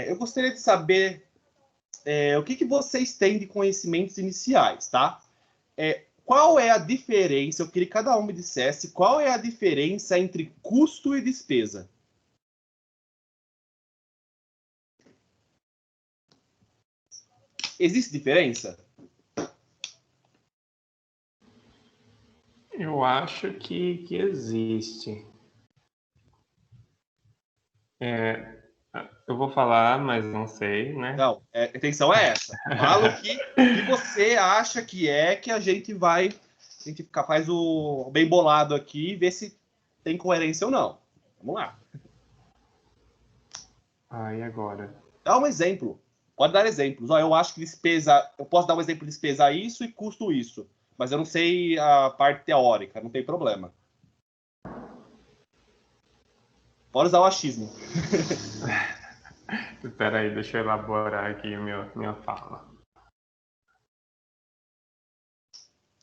Eu gostaria de saber o que vocês têm de conhecimentos iniciais, tá? Qual é a diferença? Eu queria que cada um me dissesse qual é a diferença entre custo e despesa. Existe diferença? Eu acho que existe. Eu vou falar, mas não sei, né? Não, a intenção é essa. Fala o que você acha que a gente vai... A gente faz o bem bolado aqui e ver se tem coerência ou não. Vamos lá. E agora? Dá um exemplo. Pode dar exemplos. Eu acho que despesa... Eu posso dar um exemplo de despesa isso e custo isso. Mas eu não sei a parte teórica. Não tem problema. Pode usar o achismo. Espera aí, deixa eu elaborar aqui minha fala.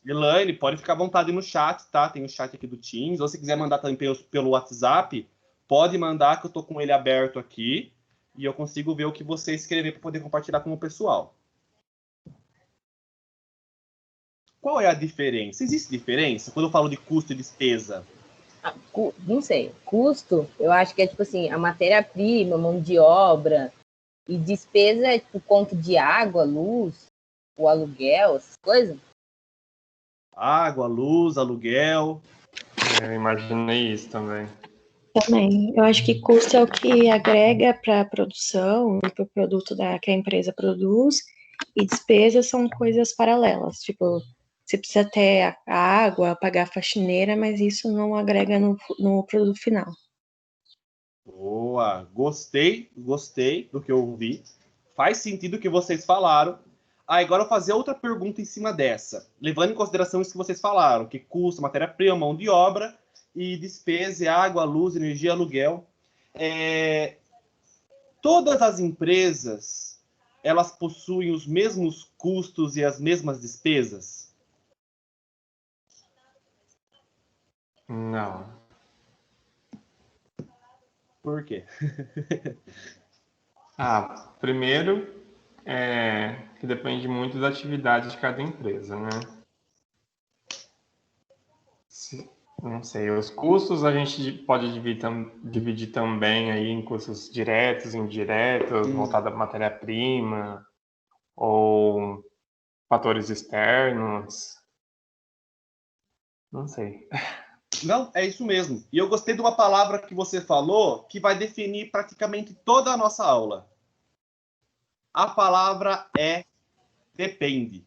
Elaine, pode ficar à vontade no chat, tá? Tem o chat aqui do Teams. Ou se quiser mandar também pelo WhatsApp, pode mandar que eu tô com ele aberto aqui e eu consigo ver o que você escrever para poder compartilhar com o pessoal. Qual é a diferença? Existe diferença quando eu falo de custo e despesa? Não sei. Custo, eu acho que é tipo assim, a matéria-prima, mão de obra, e despesa é tipo conta de água, luz, o aluguel, essas coisas. Água, luz, aluguel. Eu imaginei isso também. Também. Eu acho que custo é o que agrega para a produção, para o produto que a empresa produz, e despesas são coisas paralelas. Tipo, você precisa ter a água, pagar a faxineira, mas isso não agrega no produto final. Boa! Gostei do que eu ouvi. Faz sentido o que vocês falaram. Agora eu vou fazer outra pergunta em cima dessa. Levando em consideração isso que vocês falaram, que custa matéria-prima, mão de obra e despesa, água, luz, energia, aluguel. Todas as empresas, elas possuem os mesmos custos e as mesmas despesas? Não. Por quê? Primeiro, que depende muito da atividade de cada empresa, né? Não sei, os custos a gente pode dividir também aí em custos diretos, indiretos, voltado à matéria-prima, ou fatores externos. Não sei. Não, é isso mesmo. E eu gostei de uma palavra que você falou que vai definir praticamente toda a nossa aula. A palavra é depende.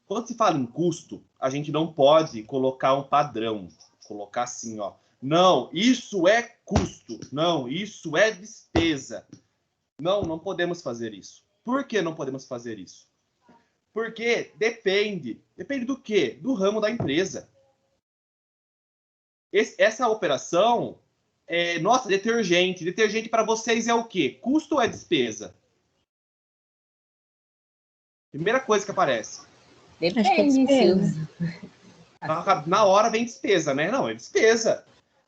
Quando se fala em custo, a gente não pode colocar um padrão. Colocar assim, ó. Não, isso é custo. Não, isso é despesa. Não podemos fazer isso. Por que não podemos fazer isso? Porque depende. Depende do quê? Do ramo da empresa. Essa operação nossa, detergente. Detergente para vocês é o quê? Custo ou é despesa? Primeira coisa que aparece. Depende, despesa. Na hora vem despesa, né? Não, é despesa.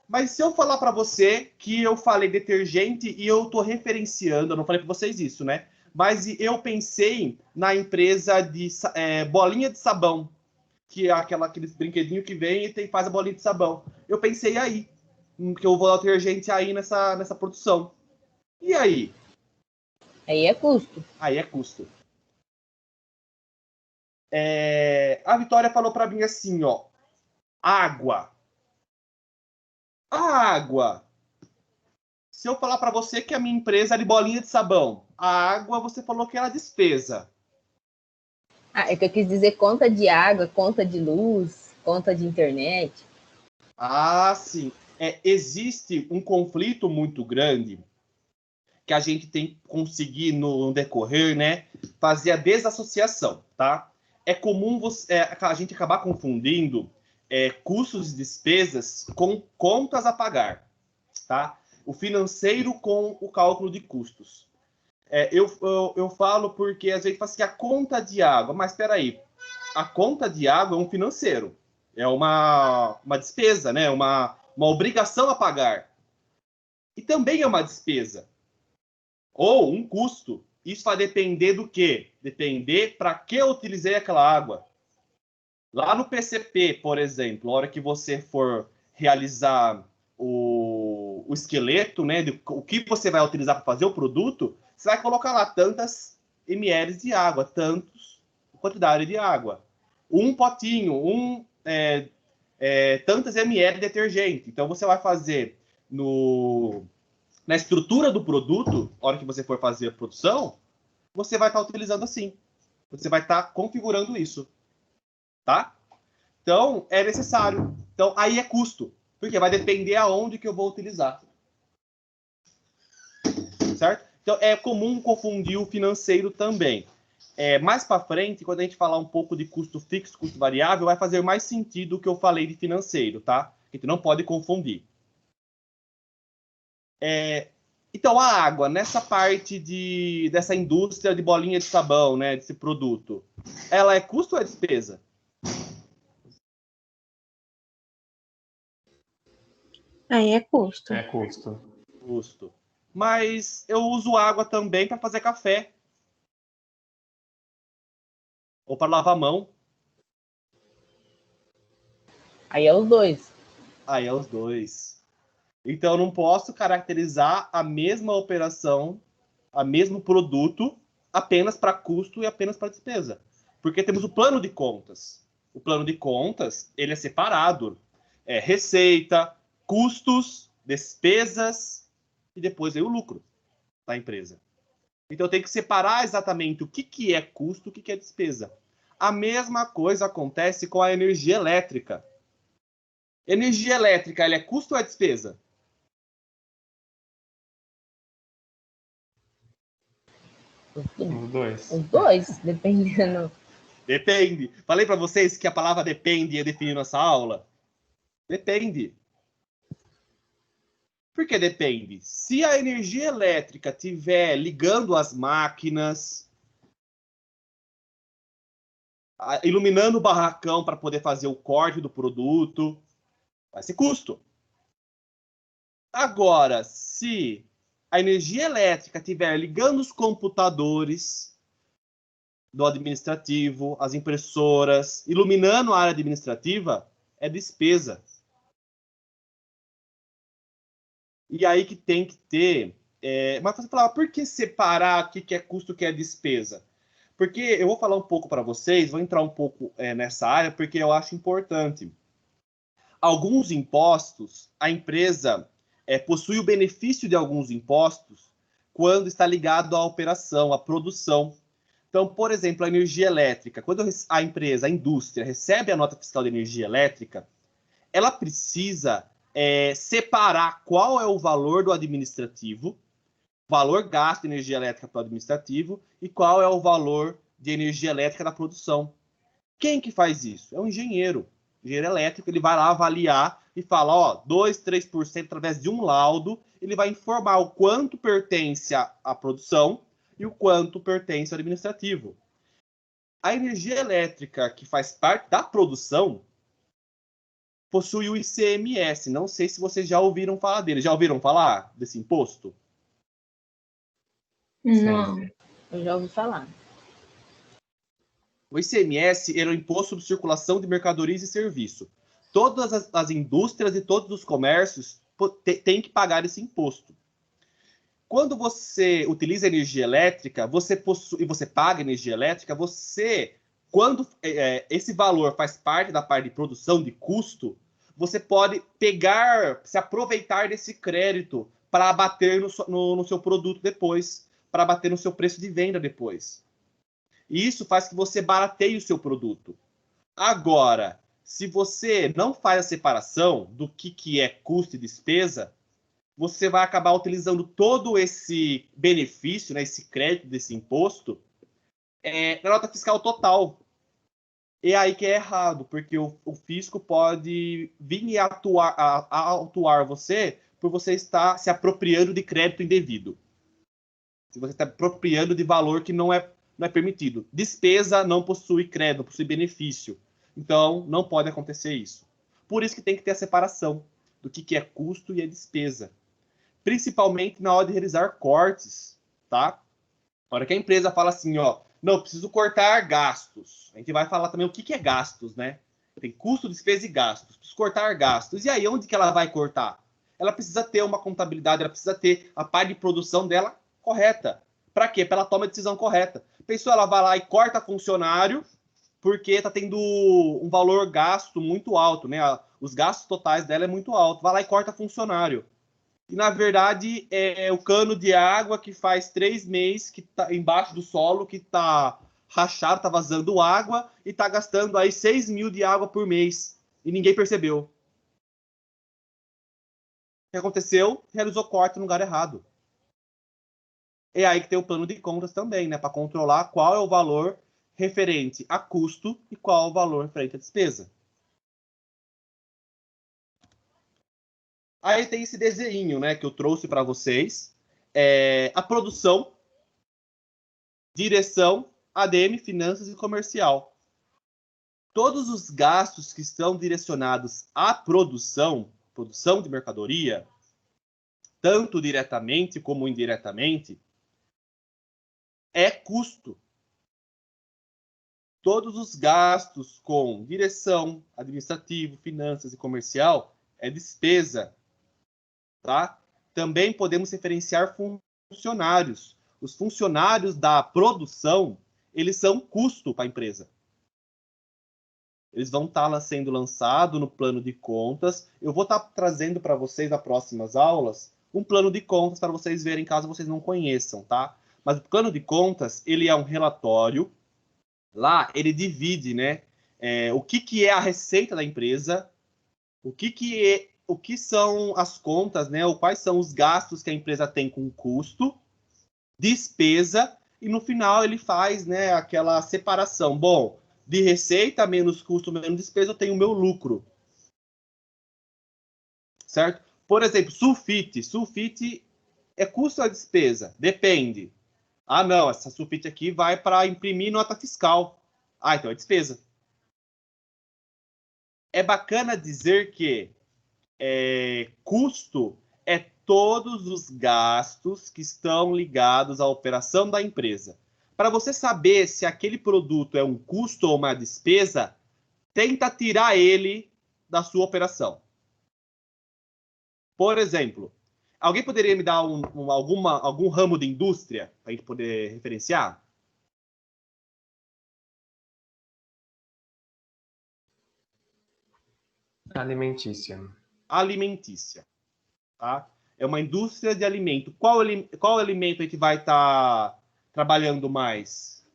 Mas se eu falar para você que eu falei detergente e eu estou referenciando, eu não falei para vocês isso, né? Mas eu pensei na empresa de bolinha de sabão, que é aquele brinquedinho que vem e faz a bolinha de sabão. Eu pensei aí, que eu vou dar o detergente aí nessa produção. E aí? Aí é custo. Aí é custo. A Vitória falou para mim assim, ó. Água. A água. Se eu falar para você que a minha empresa é de bolinha de sabão, a água você falou que era despesa. É que eu quis dizer conta de água, conta de luz, conta de internet. Sim. Existe um conflito muito grande que a gente tem que conseguir no decorrer, né? Fazer a desassociação, tá? É comum a gente acabar confundindo custos e despesas com contas a pagar, tá? O financeiro com o cálculo de custos. Eu falo porque às vezes fala assim, a conta de água, mas espera aí, a conta de água é um financeiro, é uma despesa, né? uma obrigação a pagar. E também é uma despesa. Ou um custo. Isso vai depender do quê? Depender para que eu utilizei aquela água. Lá no PCP, por exemplo, na hora que você for realizar o esqueleto, né, o que você vai utilizar para fazer o produto, você vai colocar lá tantas ml de água, quantidade de água. Um potinho, tantas ml de detergente. Então, você vai fazer na estrutura do produto, na hora que você for fazer a produção, você vai estar utilizando assim. Você vai estar configurando isso. Tá? Então, é necessário. Então, aí é custo. Porque vai depender aonde que eu vou utilizar. Certo? Então, é comum confundir o financeiro também. Mais para frente, quando a gente falar um pouco de custo fixo, custo variável, vai fazer mais sentido o que eu falei de financeiro, tá? A gente não pode confundir. Então, a água, nessa parte dessa indústria de bolinha de sabão, né, desse produto, ela é custo ou é despesa? Aí é custo. É custo. Custo. Mas eu uso água também para fazer café. Ou para lavar a mão. Aí é os dois. Aí é os dois. Então, eu não posso caracterizar a mesma operação, o mesmo produto, apenas para custo e apenas para despesa. Porque temos o plano de contas. O plano de contas, ele é separado. Receita, custos, despesas e depois aí o lucro da empresa. Então, eu tenho que separar exatamente o que é custo e o que é despesa. A mesma coisa acontece com a energia elétrica. Energia elétrica, ela é custo ou é despesa? Os dois. Os dois, dependendo. Depende. Falei para vocês que a palavra depende ia definir nossa aula? Depende. Por que depende? Se a energia elétrica estiver ligando as máquinas, iluminando o barracão para poder fazer o corte do produto, vai ser custo. Agora, se a energia elétrica estiver ligando os computadores do administrativo, as impressoras, iluminando a área administrativa, é despesa. E aí que tem que ter... Mas você fala, por que separar o que é custo e o que é despesa? Porque eu vou falar um pouco para vocês, vou entrar um pouco nessa área, porque eu acho importante. Alguns impostos, a empresa possui o benefício de alguns impostos quando está ligado à operação, à produção. Então, por exemplo, a energia elétrica. Quando a empresa, a indústria, recebe a nota fiscal de energia elétrica, ela precisa separar qual é o valor do administrativo, valor gasto de energia elétrica para o administrativo e qual é o valor de energia elétrica da produção. Quem que faz isso? É um engenheiro. O engenheiro elétrico, ele vai lá avaliar e fala, 2, 3% através de um laudo, ele vai informar o quanto pertence à produção e o quanto pertence ao administrativo. A energia elétrica que faz parte da produção possui o ICMS. Não sei se vocês já ouviram falar dele. Já ouviram falar desse imposto? Não. Eu já ouvi falar. O ICMS era o Imposto sobre Circulação de Mercadorias e Serviços. Todas as indústrias e todos os comércios têm que pagar esse imposto. Quando você utiliza energia elétrica, e você paga energia elétrica, quando esse valor faz parte da parte de produção de custo, você pode se aproveitar desse crédito para abater no seu produto depois, para abater no seu preço de venda depois. E isso faz que você barateie o seu produto. Agora, se você não faz a separação do que é custo e despesa, você vai acabar utilizando todo esse benefício, né, esse crédito desse imposto, na nota fiscal total. E aí que é errado, porque o fisco pode vir e autuar você por você estar se apropriando de crédito indevido. Se você está apropriando de valor que não é permitido. Despesa não possui crédito, não possui benefício. Então, não pode acontecer isso. Por isso que tem que ter a separação do que é custo e é despesa. Principalmente na hora de realizar cortes, tá? Na hora que a empresa fala assim, ó, não, preciso cortar gastos. A gente vai falar também o que é gastos, né? Tem custo, despesa e gastos. Preciso cortar gastos. E aí, onde que ela vai cortar? Ela precisa ter uma contabilidade, ela precisa ter a parte de produção dela correta. Para quê? Para ela tomar a decisão correta. Pensou, ela vai lá e corta funcionário porque está tendo um valor gasto muito alto, né? Os gastos totais dela é muito alto. Vai lá e corta funcionário. E, na verdade, é o cano de água que faz 3 meses que está embaixo do solo, que está rachado, está vazando água e está gastando aí 6 mil de água por mês. E ninguém percebeu. O que aconteceu? Realizou corte no lugar errado. É aí que tem o plano de contas também, né? Para controlar qual é o valor referente a custo e qual é o valor referente à despesa. Aí tem esse desenho, né, que eu trouxe para vocês. A produção, direção, ADM, finanças e comercial. Todos os gastos que estão direcionados à produção de mercadoria, tanto diretamente como indiretamente, é custo. Todos os gastos com direção, administrativo, finanças e comercial é despesa. Tá? Também podemos referenciar funcionários. Os funcionários da produção, eles são custo para a empresa. Eles vão estar sendo lançados no plano de contas. Eu vou estar trazendo para vocês, nas próximas aulas, um plano de contas para vocês verem, caso vocês não conheçam, tá? Mas o plano de contas, ele é um relatório. Lá, ele divide, né? O que é a receita da empresa, o que são as contas, né? Ou quais são os gastos que a empresa tem com custo, despesa, e no final ele faz, né, aquela separação. Bom, de receita menos custo menos despesa, eu tenho o meu lucro. Certo? Por exemplo, sulfite. Sulfite é custo ou despesa? Depende. Ah, não, essa sulfite aqui vai para imprimir nota fiscal. Ah, então é despesa. É bacana dizer que custo é todos os gastos que estão ligados à operação da empresa. Para você saber se aquele produto é um custo ou uma despesa, tenta tirar ele da sua operação. Por exemplo, alguém poderia me dar algum ramo de indústria para a gente poder referenciar? Alimentícia. Alimentícia. Tá? É uma indústria de alimento. Qual alimento a gente vai estar trabalhando mais?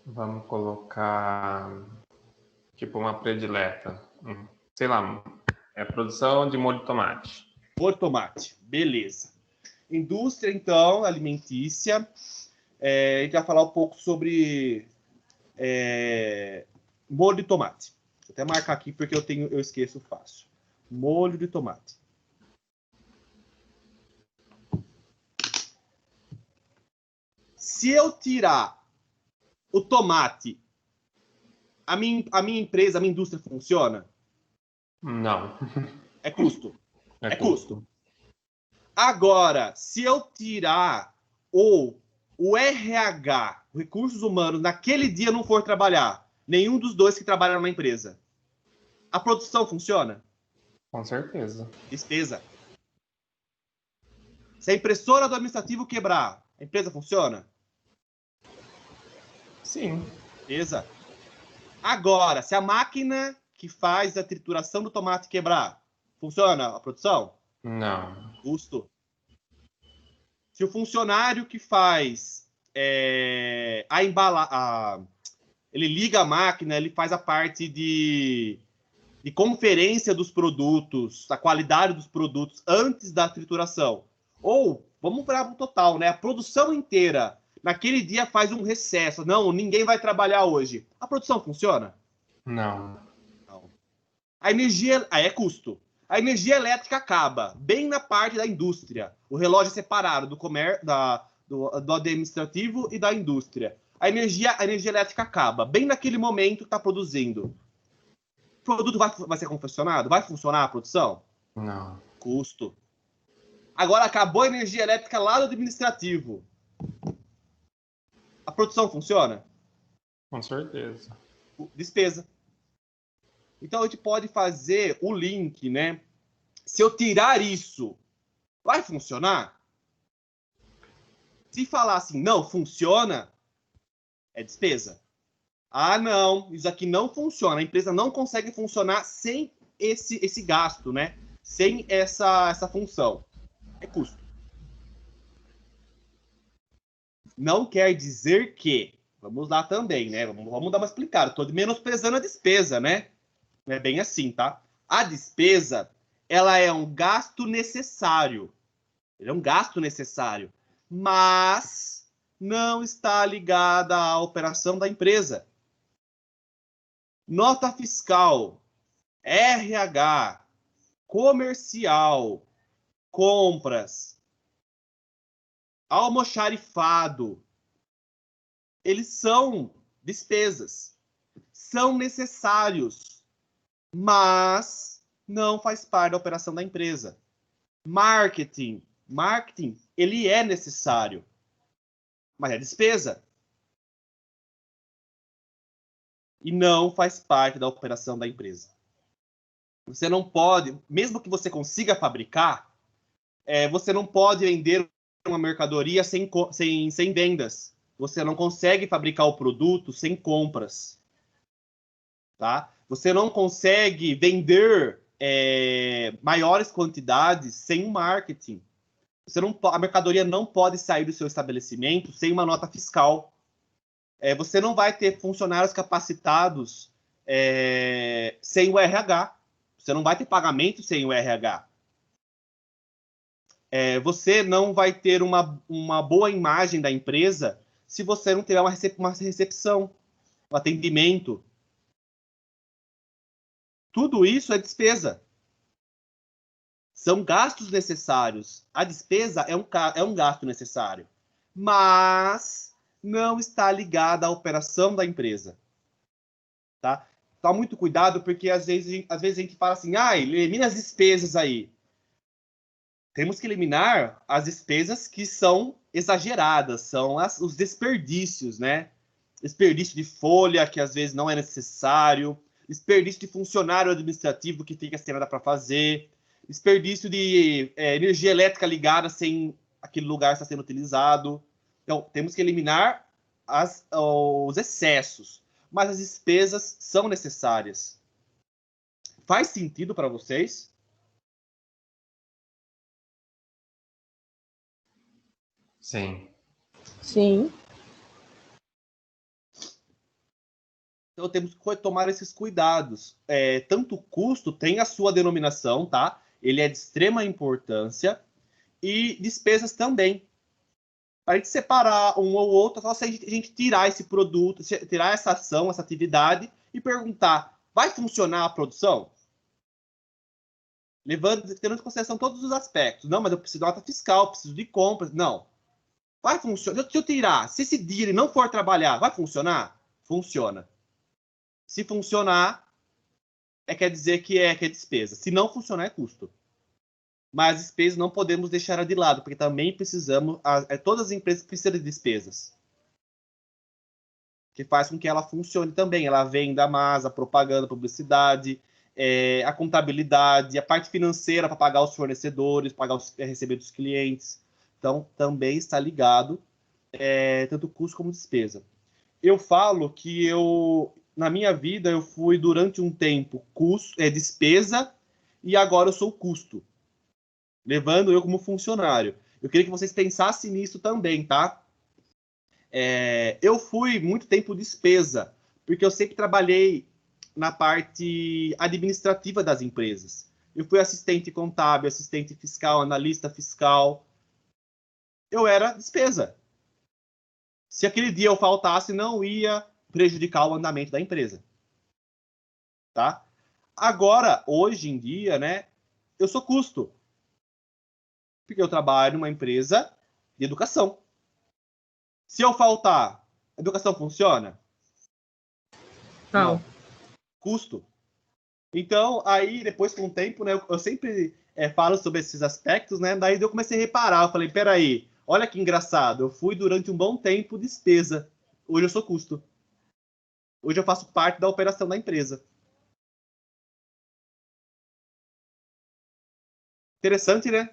Vamos colocar tipo uma predileta. Sei lá, produção de molho de tomate. Molho de tomate, beleza. Indústria, então, alimentícia. A gente vai falar um pouco sobre molho de tomate. Vou até marcar aqui porque eu esqueço fácil. Molho de tomate. Se eu tirar o tomate, a minha empresa, a minha indústria funciona? Não. É custo. É custo. Agora, se eu tirar o RH, recursos humanos, naquele dia não for trabalhar, nenhum dos dois que trabalham na empresa, a produção funciona? Com certeza. Despesa. Se a impressora do administrativo quebrar, a empresa funciona? Sim. Beleza. Agora, se a máquina que faz a trituração do tomate quebrar, funciona a produção? Não. Custo. Se o funcionário que faz ele liga a máquina, ele faz a parte de conferência dos produtos, da qualidade dos produtos antes da trituração. Ou, vamos para o total, né? A produção inteira, naquele dia faz um recesso. Não, ninguém vai trabalhar hoje. A produção funciona? Não. A energia é custo. A energia elétrica acaba bem na parte da indústria. O relógio é separado do administrativo e da indústria. A energia elétrica acaba bem naquele momento que está produzindo. produto vai ser confeccionado? Vai funcionar a produção? Não. Custo. Agora acabou a energia elétrica lá do administrativo. A produção funciona? Com certeza. Despesa. Então a gente pode fazer o link, né? Se eu tirar isso, vai funcionar? Se falar assim, não, funciona, é despesa. Ah, não, isso aqui não funciona. A empresa não consegue funcionar sem esse gasto, né? Sem essa função. É custo. Não quer dizer que, vamos lá também, né? Vamos dar uma explicada. Estou menosprezando a despesa, né? Não é bem assim, tá? A despesa, ela é um gasto necessário. Ele é um gasto necessário, mas não está ligada à operação da empresa. Nota fiscal, RH, comercial, compras, almoxarifado, eles são despesas, são necessários, mas não faz parte da operação da empresa. Marketing, ele é necessário, mas é despesa. E não faz parte da operação da empresa. Você não pode, mesmo que você consiga fabricar, você não pode vender uma mercadoria sem vendas. Você não consegue fabricar o produto sem compras. Tá? Você não consegue vender maiores quantidades sem marketing. A mercadoria não pode sair do seu estabelecimento sem uma nota fiscal. Você não vai ter funcionários capacitados sem o RH. Você não vai ter pagamento sem o RH. Você não vai ter uma boa imagem da empresa se você não tiver uma recepção, um atendimento. Tudo isso é despesa. São gastos necessários. A despesa é um gasto necessário, mas não está ligada à operação da empresa. Tá? Tá muito cuidado, porque às vezes a gente fala assim, elimina as despesas aí. Temos que eliminar as despesas que são exageradas, são os desperdícios, né? Desperdício de folha, que às vezes não é necessário, desperdício de funcionário administrativo que fica sem nada para fazer, desperdício de energia elétrica ligada sem aquele lugar estar sendo utilizado. Então, temos que eliminar os excessos, mas as despesas são necessárias. Faz sentido para vocês? Sim. Sim. Então, temos que tomar esses cuidados. Tanto o custo tem a sua denominação, tá? Ele é de extrema importância. E despesas também. Para a gente separar um ou outro, só se a gente tirar esse produto, tirar essa ação, essa atividade e perguntar, vai funcionar a produção? Tendo em consideração todos os aspectos. Não, mas eu preciso de nota fiscal, preciso de compras. Não. Vai funcionar. Se eu tirar, se esse dia ele não for trabalhar, vai funcionar? Funciona. Se funcionar, quer dizer que é despesa. Se não funcionar, é custo. Mas despesas não podemos deixar de lado, porque também precisamos, todas as empresas precisam de despesas. Que faz com que ela funcione também. Ela venda mais, a propaganda, a publicidade, a contabilidade, a parte financeira para pagar os fornecedores, receber dos clientes. Então, também está ligado tanto custo como despesa. Eu falo que na minha vida, eu fui durante um tempo despesa e agora eu sou custo, levando eu como funcionário. Eu queria que vocês pensassem nisso também, tá? Eu fui muito tempo despesa, porque eu sempre trabalhei na parte administrativa das empresas. Eu fui assistente contábil, assistente fiscal, analista fiscal. Eu era despesa. Se aquele dia eu faltasse, não ia prejudicar o andamento da empresa. Tá? Agora, hoje em dia, né, eu sou custo. Porque eu trabalho numa empresa de educação. Se eu faltar, a educação funciona? Não. Custo. Então, aí, depois, com o tempo, né, eu sempre falo sobre esses aspectos, né? Daí eu comecei a reparar, eu falei, peraí, olha que engraçado, eu fui durante um bom tempo despesa. Hoje eu sou custo. Hoje eu faço parte da operação da empresa. Interessante, né?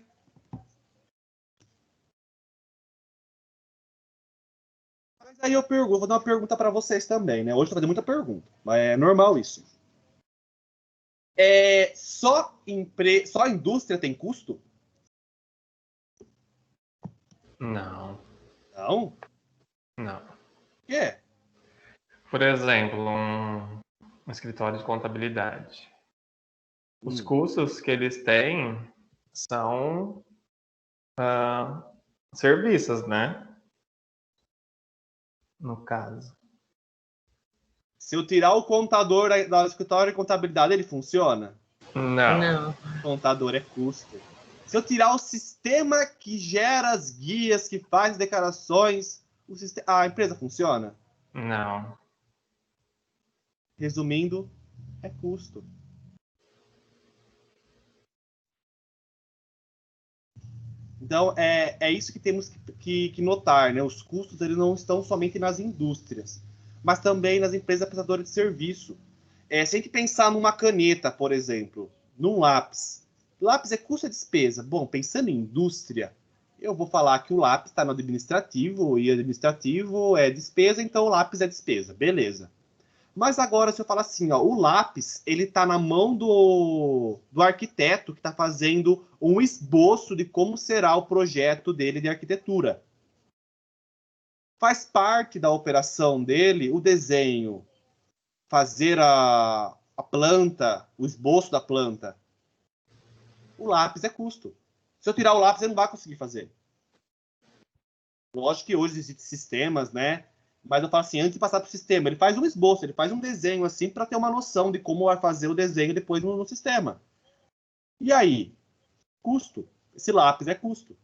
Mas aí eu pergunto, vou dar uma pergunta para vocês também, né? Hoje eu tô fazendo muita pergunta, mas é normal isso. Só a indústria tem custo? Não, Não. não. O quê? Por exemplo, um escritório de contabilidade. Os custos que eles têm são serviços, né? No caso. Se eu tirar o contador da escritório de contabilidade, ele funciona? Não. Não. O contador é custo. Se eu tirar o sistema que gera as guias, que faz declarações, a empresa funciona? Não. Resumindo, é custo. Então, é isso que temos que notar, né? Os custos eles não estão somente nas indústrias, mas também nas empresas prestadoras de serviço. Se a gente pensar numa caneta, por exemplo, num lápis. Lápis é custo ou despesa? Bom, pensando em indústria, eu vou falar que o lápis está no administrativo, e administrativo é despesa, então o lápis é despesa. Beleza. Mas agora, se eu falar assim, ó, o lápis, ele está na mão do arquiteto que está fazendo um esboço de como será o projeto dele de arquitetura. Faz parte da operação dele o desenho, fazer a planta, o esboço da planta. O lápis é custo. Se eu tirar o lápis, ele não vai conseguir fazer. Lógico que hoje existem sistemas, né? Mas eu falo assim, antes de passar para o sistema, ele faz um esboço, ele faz um desenho assim para ter uma noção de como vai fazer o desenho depois no sistema. E aí? Custo. Esse lápis é custo.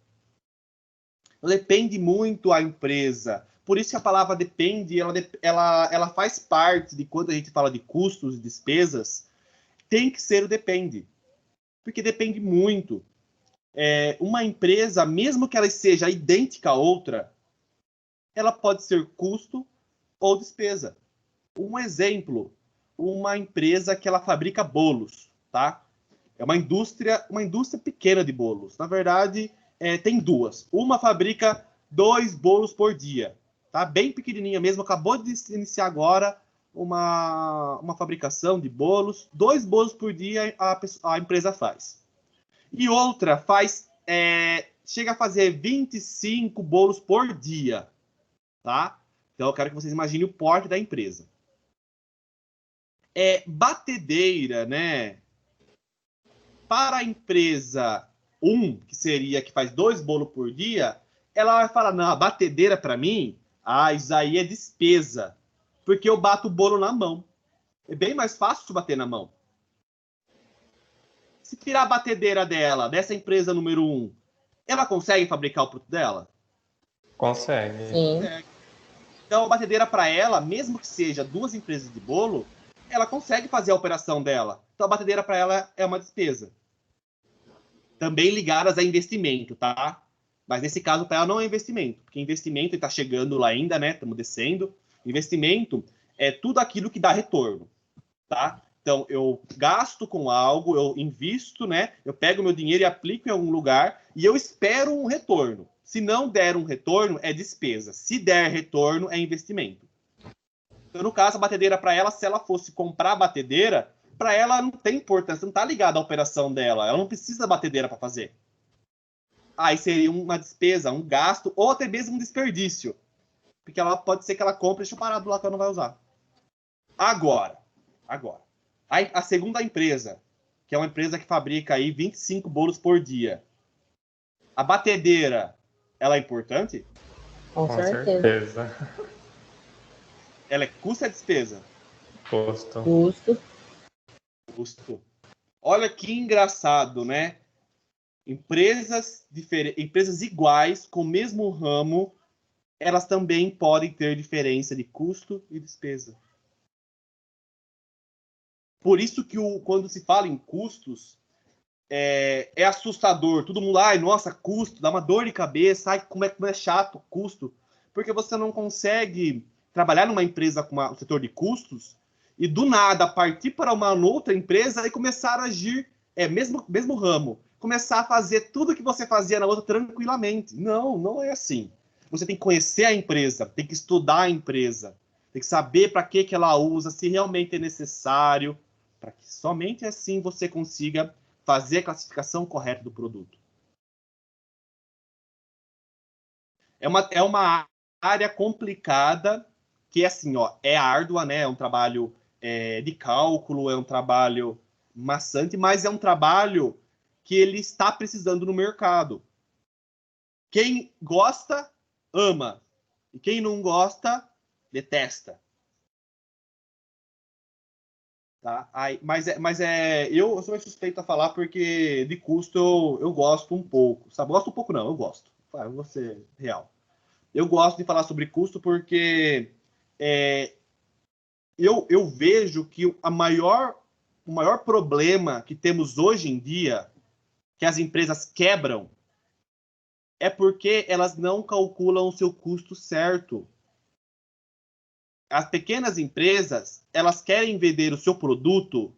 Depende muito a empresa. Por isso que a palavra depende, ela faz parte de quando a gente fala de custos e despesas, tem que ser o depende. Porque depende muito. Uma empresa, mesmo que ela seja idêntica a outra, ela pode ser custo ou despesa. Um exemplo, uma empresa que ela fabrica bolos, tá? É uma indústria pequena de bolos. Na verdade, tem duas. Uma fabrica 2 bolos por dia, tá? Bem pequenininha mesmo. Acabou de iniciar agora uma fabricação de bolos. 2 bolos por dia a empresa faz. E outra chega a fazer 25 bolos por dia, tá? Então eu quero que vocês imaginem o porte da empresa. Batedeira, né? Para a empresa 1, que seria que faz 2 bolos por dia, ela vai falar, não, a batedeira para mim, isso aí é despesa, porque eu bato o bolo na mão. É bem mais fácil bater na mão. Se tirar a batedeira dela, dessa empresa número 1, ela consegue fabricar o produto dela? Consegue. Sim. Então, a batedeira para ela, mesmo que seja 2 empresas de bolo, ela consegue fazer a operação dela. Então, a batedeira para ela é uma despesa. Também ligadas a investimento, tá? Mas nesse caso, para ela não é investimento, porque investimento está chegando lá ainda, né? Estamos descendo. Investimento é tudo aquilo que dá retorno, tá? Então, eu gasto com algo, eu invisto, né? Eu pego meu dinheiro e aplico em algum lugar e eu espero um retorno. Se não der um retorno, é despesa. Se der retorno, é investimento. Então, no caso, a batedeira para ela, se ela fosse comprar a batedeira, para ela não tem importância, não está ligada à operação dela. Ela não precisa da batedeira para fazer. Aí seria uma despesa, um gasto, ou até mesmo um desperdício. Porque ela pode ser que ela compre e deixe parado lá que ela não vai usar. Agora. A segunda empresa, que é uma empresa que fabrica aí 25 bolos por dia. A batedeira, ela é importante? Com certeza. certeza. Ela é custo ou despesa? Custo. Custo. Olha que engraçado, né? Empresas iguais, com o mesmo ramo, elas também podem ter diferença de custo e despesa. Por isso que quando se fala em custos, é assustador. Todo mundo, ai, nossa, custo, dá uma dor de cabeça, ai, como é chato custo. Porque você não consegue trabalhar numa empresa com um setor de custos e do nada partir para uma outra empresa e começar a agir, mesmo ramo, começar a fazer tudo que você fazia na outra tranquilamente. Não, não é assim. Você tem que conhecer a empresa, tem que estudar a empresa, tem que saber para que ela usa, se realmente é necessário, para que somente assim você consiga fazer a classificação correta do produto. É uma área complicada, que assim, é árdua, né? É um trabalho de cálculo, é um trabalho maçante, mas é um trabalho que ele está precisando no mercado. Quem gosta, ama. E quem não gosta, detesta. Tá? Eu sou suspeito a falar porque de custo eu gosto um pouco. Sabe? Gosto um pouco não, eu gosto. Eu vou ser real. Eu gosto de falar sobre custo porque eu vejo que o maior problema que temos hoje em dia, que as empresas quebram, é porque elas não calculam o seu custo certo. As pequenas empresas, elas querem vender o seu produto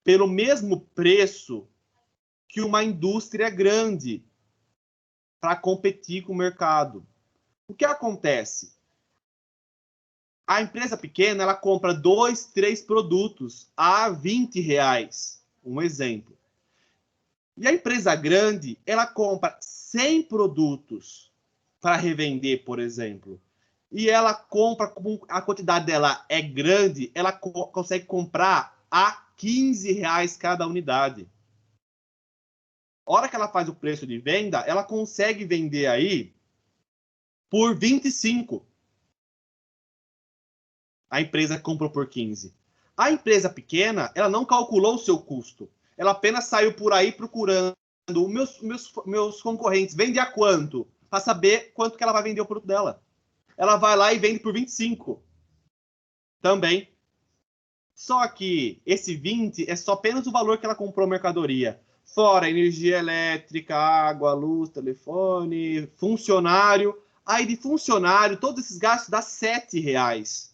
pelo mesmo preço que uma indústria grande para competir com o mercado. O que acontece? A empresa pequena, ela compra 2, 3 produtos a R$20, um exemplo. E a empresa grande, ela compra 100 produtos para revender, por exemplo. E ela compra, como a quantidade dela é grande, ela consegue comprar a R$15 cada unidade. A hora que ela faz o preço de venda, ela consegue vender aí por 25. A empresa comprou por 15. A empresa pequena, ela não calculou o seu custo. Ela apenas saiu por aí procurando meus concorrentes. Vende a quanto? Para saber quanto que ela vai vender o produto dela. Ela vai lá e vende por 25. Também. Só que esse 20 é só apenas o valor que ela comprou a mercadoria. Fora energia elétrica, água, luz, telefone, funcionário. Aí de funcionário, todos esses gastos dá R$7.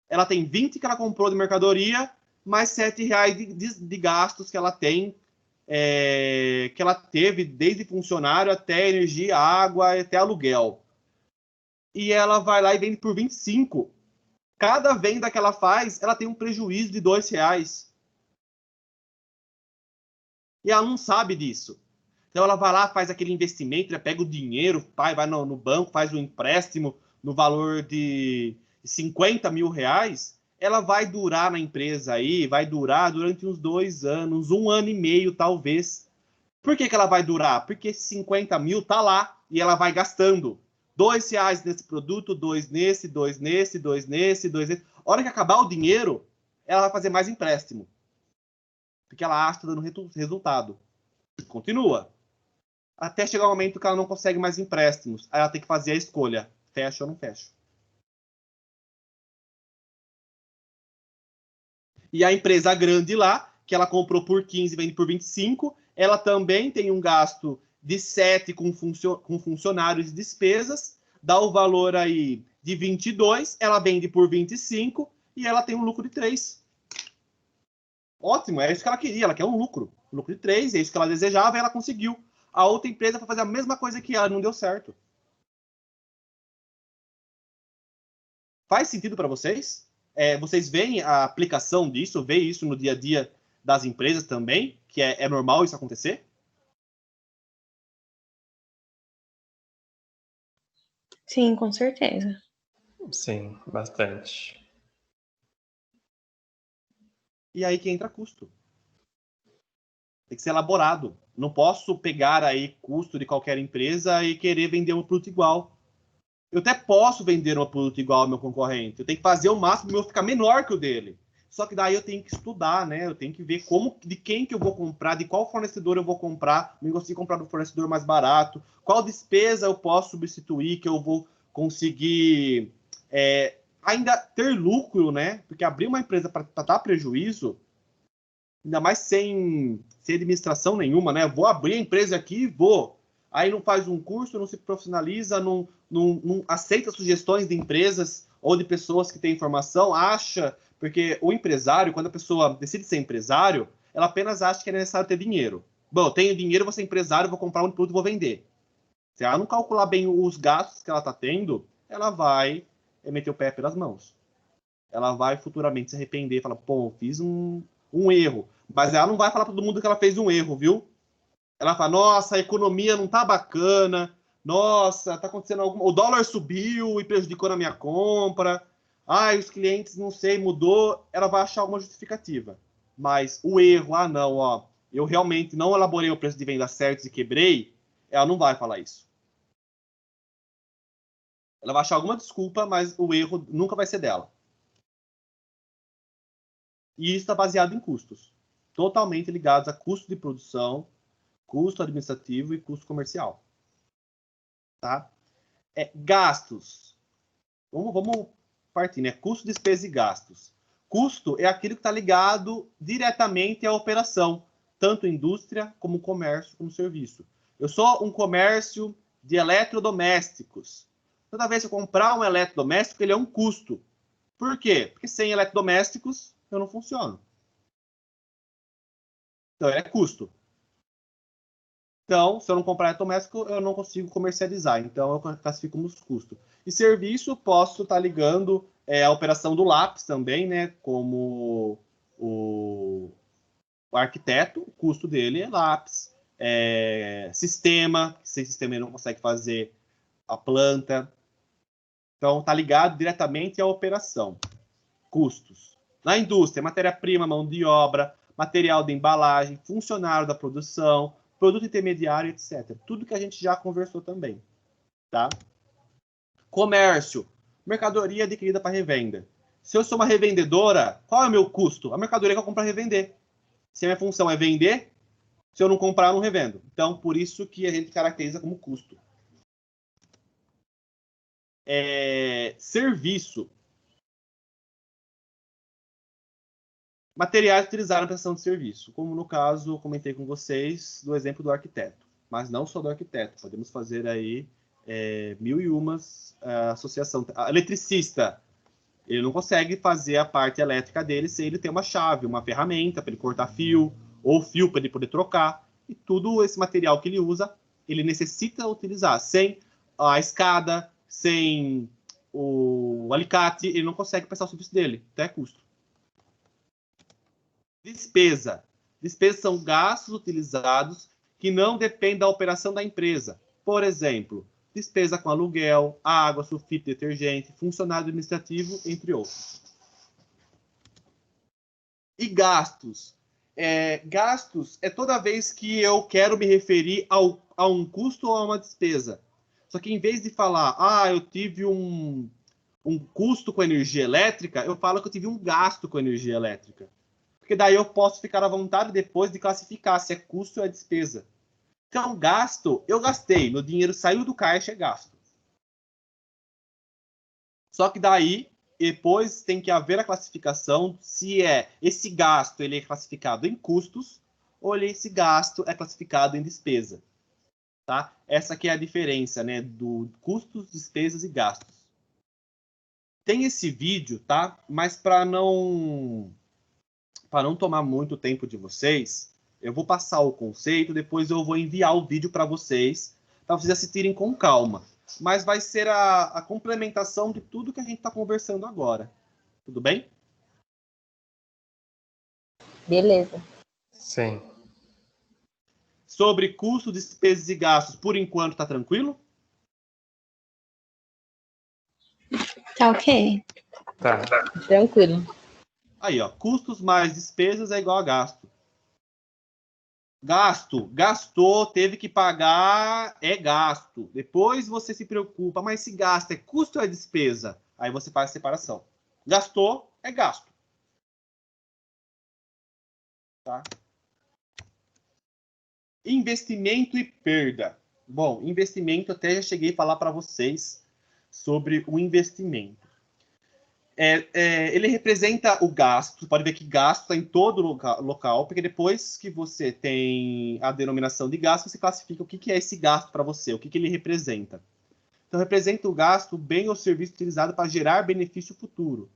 Ela tem 20 que ela comprou de mercadoria, mais R$7 de gastos que ela tem, que ela teve desde funcionário até energia, água, até aluguel. E ela vai lá e vende por 25. Cada venda que ela faz, ela tem um prejuízo de R$2. E ela não sabe disso. Então ela vai lá, faz aquele investimento, pega o dinheiro, vai no banco, faz um empréstimo no valor de R$50 mil. Ela vai durar na empresa aí, vai durar durante uns 2 anos, 1 ano e meio talvez. Por que ela vai durar? Porque 50 mil tá lá e ela vai gastando. R$2 nesse produto, 2 nesse, 2 nesse, 2 nesse, 2 nesse. A hora que acabar o dinheiro, ela vai fazer mais empréstimo. Porque ela acha que está dando resultado. Continua. Até chegar o momento que ela não consegue mais empréstimos. Aí ela tem que fazer a escolha. Fecha ou não fecha. E a empresa grande lá, que ela comprou por 15 e vende por 25, ela também tem um gasto de 7 com funcionários e despesas, dá o valor aí de 22, ela vende por 25 e ela tem um lucro de 3. Ótimo, é isso que ela queria, ela quer um lucro de 3, é isso que ela desejava e ela conseguiu. A outra empresa foi fazer a mesma coisa que ela, não deu certo. Faz sentido para vocês? Vocês veem a aplicação disso, veem isso no dia a dia das empresas também, que é normal isso acontecer? Sim, com certeza. Sim, bastante. E aí que entra custo. Tem que ser elaborado. Não posso pegar aí custo de qualquer empresa e querer vender um produto igual. Eu até posso vender um produto igual ao meu concorrente. Eu tenho que fazer o máximo para o meu ficar menor que o dele. Só que daí eu tenho que estudar, né? Eu tenho que ver de quem que eu vou comprar, de qual fornecedor eu vou comprar, não consigo comprar do fornecedor mais barato, qual despesa eu posso substituir, que eu vou conseguir ainda ter lucro, né? Porque abrir uma empresa para dar prejuízo ainda mais sem administração nenhuma, né? Vou abrir a empresa aqui e vou. Aí não faz um curso, não se profissionaliza, não aceita sugestões de empresas ou de pessoas que têm informação, acha, porque o empresário, quando a pessoa decide ser empresário, ela apenas acha que é necessário ter dinheiro. Bom, eu tenho dinheiro, vou ser empresário, vou comprar um produto e vou vender. Se ela não calcular bem os gastos que ela está tendo, ela vai meter o pé pelas mãos. Ela vai futuramente se arrepender e falar, pô, fiz um erro. Mas ela não vai falar para todo mundo que ela fez um erro, viu? Ela fala, nossa, a economia não tá bacana, nossa, tá acontecendo o dólar subiu e prejudicou na minha compra, ai, os clientes, não sei, mudou. Ela vai achar alguma justificativa. Mas o erro, não, ó, eu realmente não elaborei o preço de venda certo e quebrei, ela não vai falar isso. Ela vai achar alguma desculpa, mas o erro nunca vai ser dela. E isso está baseado em custos, totalmente ligados a custo de produção, custo administrativo e custo comercial. Tá? Gastos. Vamos partir, né? Custo, despesa e gastos. Custo é aquilo que está ligado diretamente à operação, tanto indústria, como comércio, como serviço. Eu sou um comércio de eletrodomésticos. Toda vez que eu comprar um eletrodoméstico, ele é um custo. Por quê? Porque sem eletrodomésticos, eu não funciono. Então, é custo. Então, se eu não comprar eletrodoméstico, eu não consigo comercializar. Então, eu classifico como custos. E serviço, posso estar ligando a operação do lápis também, né? Como o arquiteto, o custo dele é lápis. Sistema, sem sistema ele não consegue fazer a planta. Então, está ligado diretamente à operação. Custos. Na indústria, matéria-prima, mão de obra, material de embalagem, funcionário da produção, produto intermediário, etc. Tudo que a gente já conversou também. Tá? Comércio. Mercadoria adquirida para revenda. Se eu sou uma revendedora, qual é o meu custo? A mercadoria que eu compro para revender. Se a minha função é vender, se eu não comprar, eu não revendo. Então, por isso que a gente caracteriza como custo. Serviço. Materiais utilizados na prestação de serviço, como no caso, comentei com vocês, do exemplo do arquiteto. Mas não só do arquiteto, podemos fazer aí mil e umas associação. Eletricista, ele não consegue fazer a parte elétrica dele sem ele ter uma chave, uma ferramenta para ele cortar fio, ou fio para ele poder trocar. E tudo esse material que ele usa, ele necessita utilizar. Sem a escada, sem o alicate, ele não consegue prestar o serviço dele, até custo. Despesa. Despesas são gastos utilizados que não dependem da operação da empresa. Por exemplo, despesa com aluguel, água, sulfite, detergente, funcionário administrativo, entre outros. E gastos. Gastos é toda vez que eu quero me referir a um custo ou a uma despesa. Só que em vez de falar, eu tive um custo com energia elétrica, eu falo que eu tive um gasto com energia elétrica. Porque daí eu posso ficar à vontade depois de classificar se é custo ou é despesa. Então, gasto, eu gastei. Meu dinheiro saiu do caixa, é gasto. Só que daí, depois tem que haver a classificação se esse gasto ele é classificado em custos ou esse gasto é classificado em despesa. Tá? Essa aqui é a diferença, né, do custos, despesas e gastos. Tem esse vídeo, tá? Mas para não tomar muito tempo de vocês, eu vou passar o conceito, depois eu vou enviar o vídeo para vocês assistirem com calma. Mas vai ser a complementação de tudo que a gente está conversando agora. Tudo bem? Beleza. Sim. Sobre custos, despesas e gastos, por enquanto tá tranquilo? Tá ok. Tá. Tranquilo. Aí, ó, custos mais despesas é igual a gasto. Gasto, gastou, teve que pagar, é gasto. Depois você se preocupa, mas se gasta é custo ou é despesa? Aí você faz a separação. Gastou, é gasto. Tá? Investimento e perda. Bom, investimento, até já cheguei a falar para vocês sobre o investimento. Ele representa o gasto. Você pode ver que gasto está em todo local, porque depois que você tem a denominação de gasto, você classifica o que é esse gasto para você, o que ele representa. Então, representa o gasto, o bem ou serviço utilizado para gerar benefício futuro.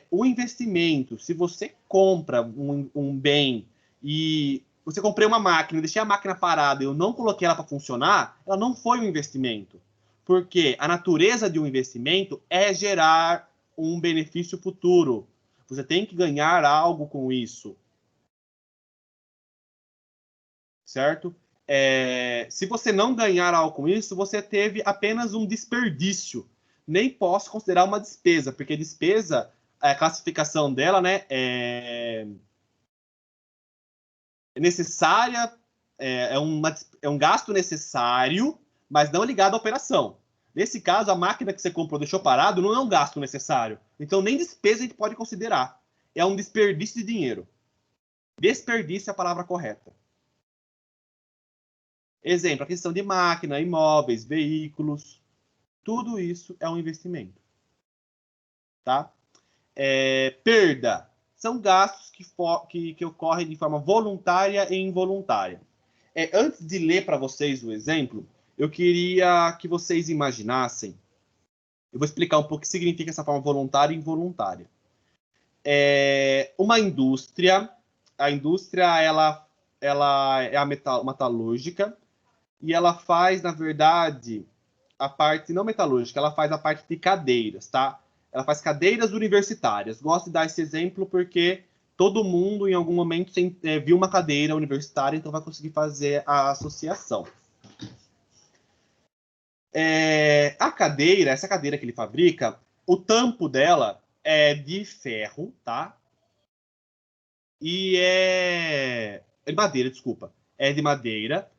O investimento, se você compra um bem e você comprei uma máquina, deixei a máquina parada e eu não coloquei ela para funcionar, ela não foi um investimento. Porque a natureza de um investimento é gerar um benefício futuro. Você tem que ganhar algo com isso. Certo? Se você não ganhar algo com isso, você teve apenas um desperdício. Nem posso considerar uma despesa, porque despesa, a classificação dela, né, é necessária, é um gasto necessário, mas não ligado à operação. Nesse caso, a máquina que você comprou deixou parado não é um gasto necessário. Então, nem despesa a gente pode considerar. É um desperdício de dinheiro. Desperdício é a palavra correta. Exemplo, aquisição de máquina, imóveis, veículos. Tudo isso é um investimento. Tá? Perda. São gastos que ocorrem de forma voluntária e involuntária. Antes de ler para vocês o exemplo, eu queria que vocês imaginassem. Eu vou explicar um pouco o que significa essa forma voluntária e involuntária. Uma indústria. A indústria ela é a metalúrgica e ela faz, na verdade, a parte não metalúrgica, ela faz a parte de cadeiras, tá? Ela faz cadeiras universitárias. Gosto de dar esse exemplo porque todo mundo, em algum momento, viu uma cadeira universitária, então vai conseguir fazer a associação. Essa cadeira que ele fabrica, o tampo dela é de ferro, tá? E é de madeira, desculpa. É de madeira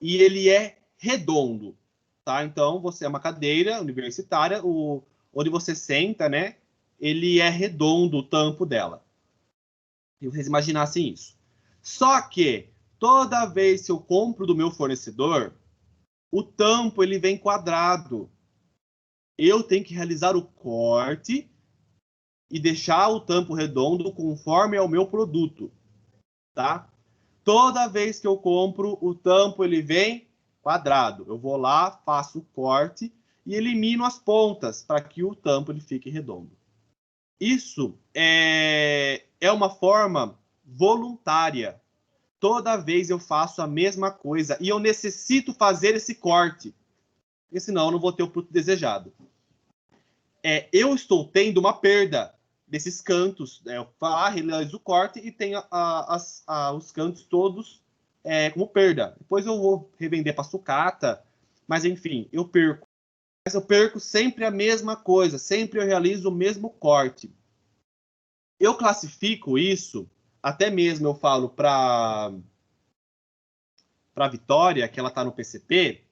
e ele é redondo, tá? Então, você é uma cadeira universitária, onde você senta, né? Ele é redondo o tampo dela. E vocês imaginassem isso. Só que toda vez que eu compro do meu fornecedor, o tampo ele vem quadrado. Eu tenho que realizar o corte e deixar o tampo redondo conforme é o meu produto, tá? Toda vez que eu compro, o tampo ele vem quadrado. Eu vou lá, faço o corte e elimino as pontas para que o tampo ele fique redondo. Isso é uma forma voluntária. Toda vez eu faço a mesma coisa e eu necessito fazer esse corte, porque senão eu não vou ter o produto desejado. Eu estou tendo uma perda desses cantos. Eu realizo o corte e tenho os cantos todos como perda. Depois eu vou revender para sucata, mas enfim, eu perco. Mas eu perco sempre a mesma coisa, sempre eu realizo o mesmo corte. Eu classifico isso, até mesmo eu falo para a Vitória, que ela está no PCP,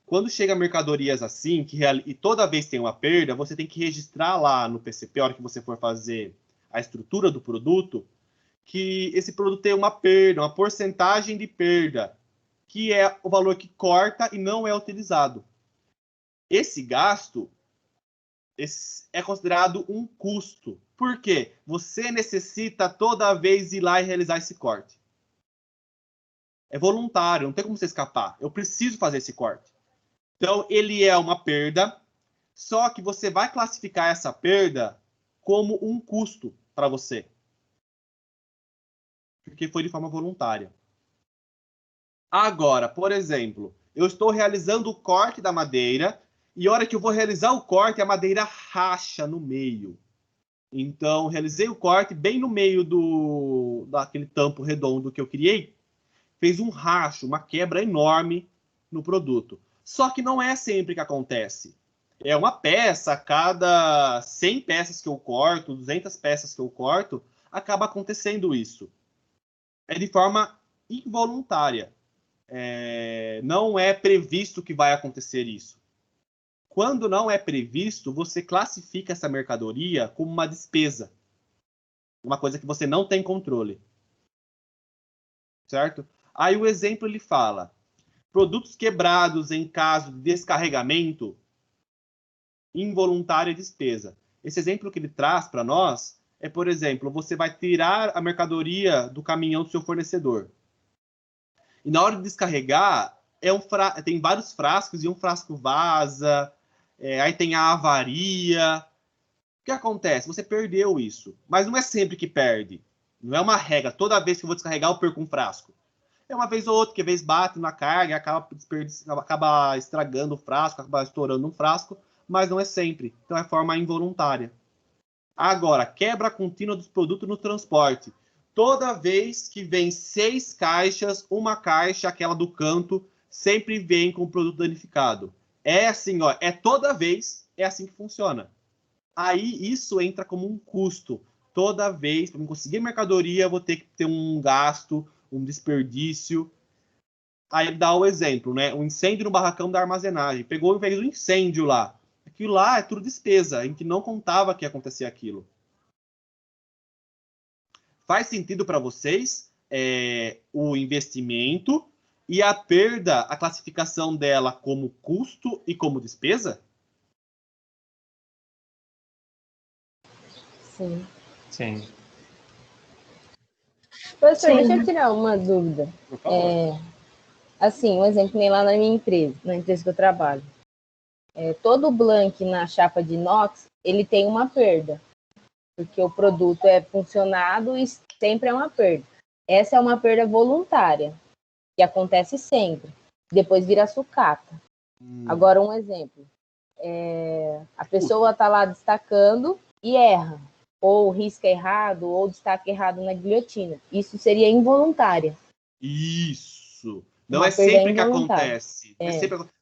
quando chega mercadorias assim, e toda vez tem uma perda, você tem que registrar lá no PCP, a hora que você for fazer a estrutura do produto, que esse produto tem uma perda, uma porcentagem de perda, que é o valor que corta e não é utilizado. Esse gasto é considerado um custo. Por quê? Você necessita toda vez ir lá e realizar esse corte. É voluntário, não tem como você escapar. Eu preciso fazer esse corte. Então, ele é uma perda, só que você vai classificar essa perda como um custo para você. Porque foi de forma voluntária. Agora, por exemplo, eu estou realizando o corte da madeira e a hora que eu vou realizar o corte, a madeira racha no meio. Então, realizei o corte bem no meio daquele tampo redondo que eu criei, fez um racho, uma quebra enorme no produto. Só que não é sempre que acontece. É uma peça, a cada 100 peças que eu corto, 200 peças que eu corto, acaba acontecendo isso. É de forma involuntária. Não é previsto que vai acontecer isso. Quando não é previsto, você classifica essa mercadoria como uma despesa. Uma coisa que você não tem controle. Certo? Aí o exemplo ele fala: produtos quebrados em caso de descarregamento, involuntária despesa. Esse exemplo que ele traz para nós é, por exemplo, você vai tirar a mercadoria do caminhão do seu fornecedor. E na hora de descarregar, tem vários frascos e um frasco vaza, aí tem a avaria. O que acontece? Você perdeu isso. Mas não é sempre que perde. Não é uma regra. Toda vez que eu vou descarregar, eu perco um frasco. É uma vez ou outra, que às vezes bate na carga, acaba estragando o frasco, acaba estourando um frasco, mas não é sempre. Então é forma involuntária. Agora, quebra contínua dos produtos no transporte. Toda vez que vem 6 caixas, uma caixa, aquela do canto, sempre vem com o produto danificado. É assim, ó, toda vez, é assim que funciona. Aí isso entra como um custo. Toda vez, para conseguir mercadoria, eu vou ter que ter um gasto, um desperdício. Aí dá o exemplo, né? Um incêndio no barracão da armazenagem. Pegou e fez um incêndio lá. Aquilo lá é tudo despesa, a gente não contava que ia acontecer aquilo. Faz sentido para vocês o investimento e a perda, a classificação dela como custo e como despesa? Sim. Sim. Professor, Sim. deixa eu tirar uma dúvida. Por favor. Assim, um exemplo nem lá na minha empresa, na empresa que eu trabalho. Todo blank na chapa de inox, ele tem uma perda, porque o produto é funcionado e sempre é uma perda. Essa é uma perda voluntária, que acontece sempre. Depois vira sucata. Agora, um exemplo. A pessoa está lá destacando e erra, ou risca errado, ou destaca errado na guilhotina. Isso seria involuntária. Isso. Não Uma é perda sempre que involuntária. acontece.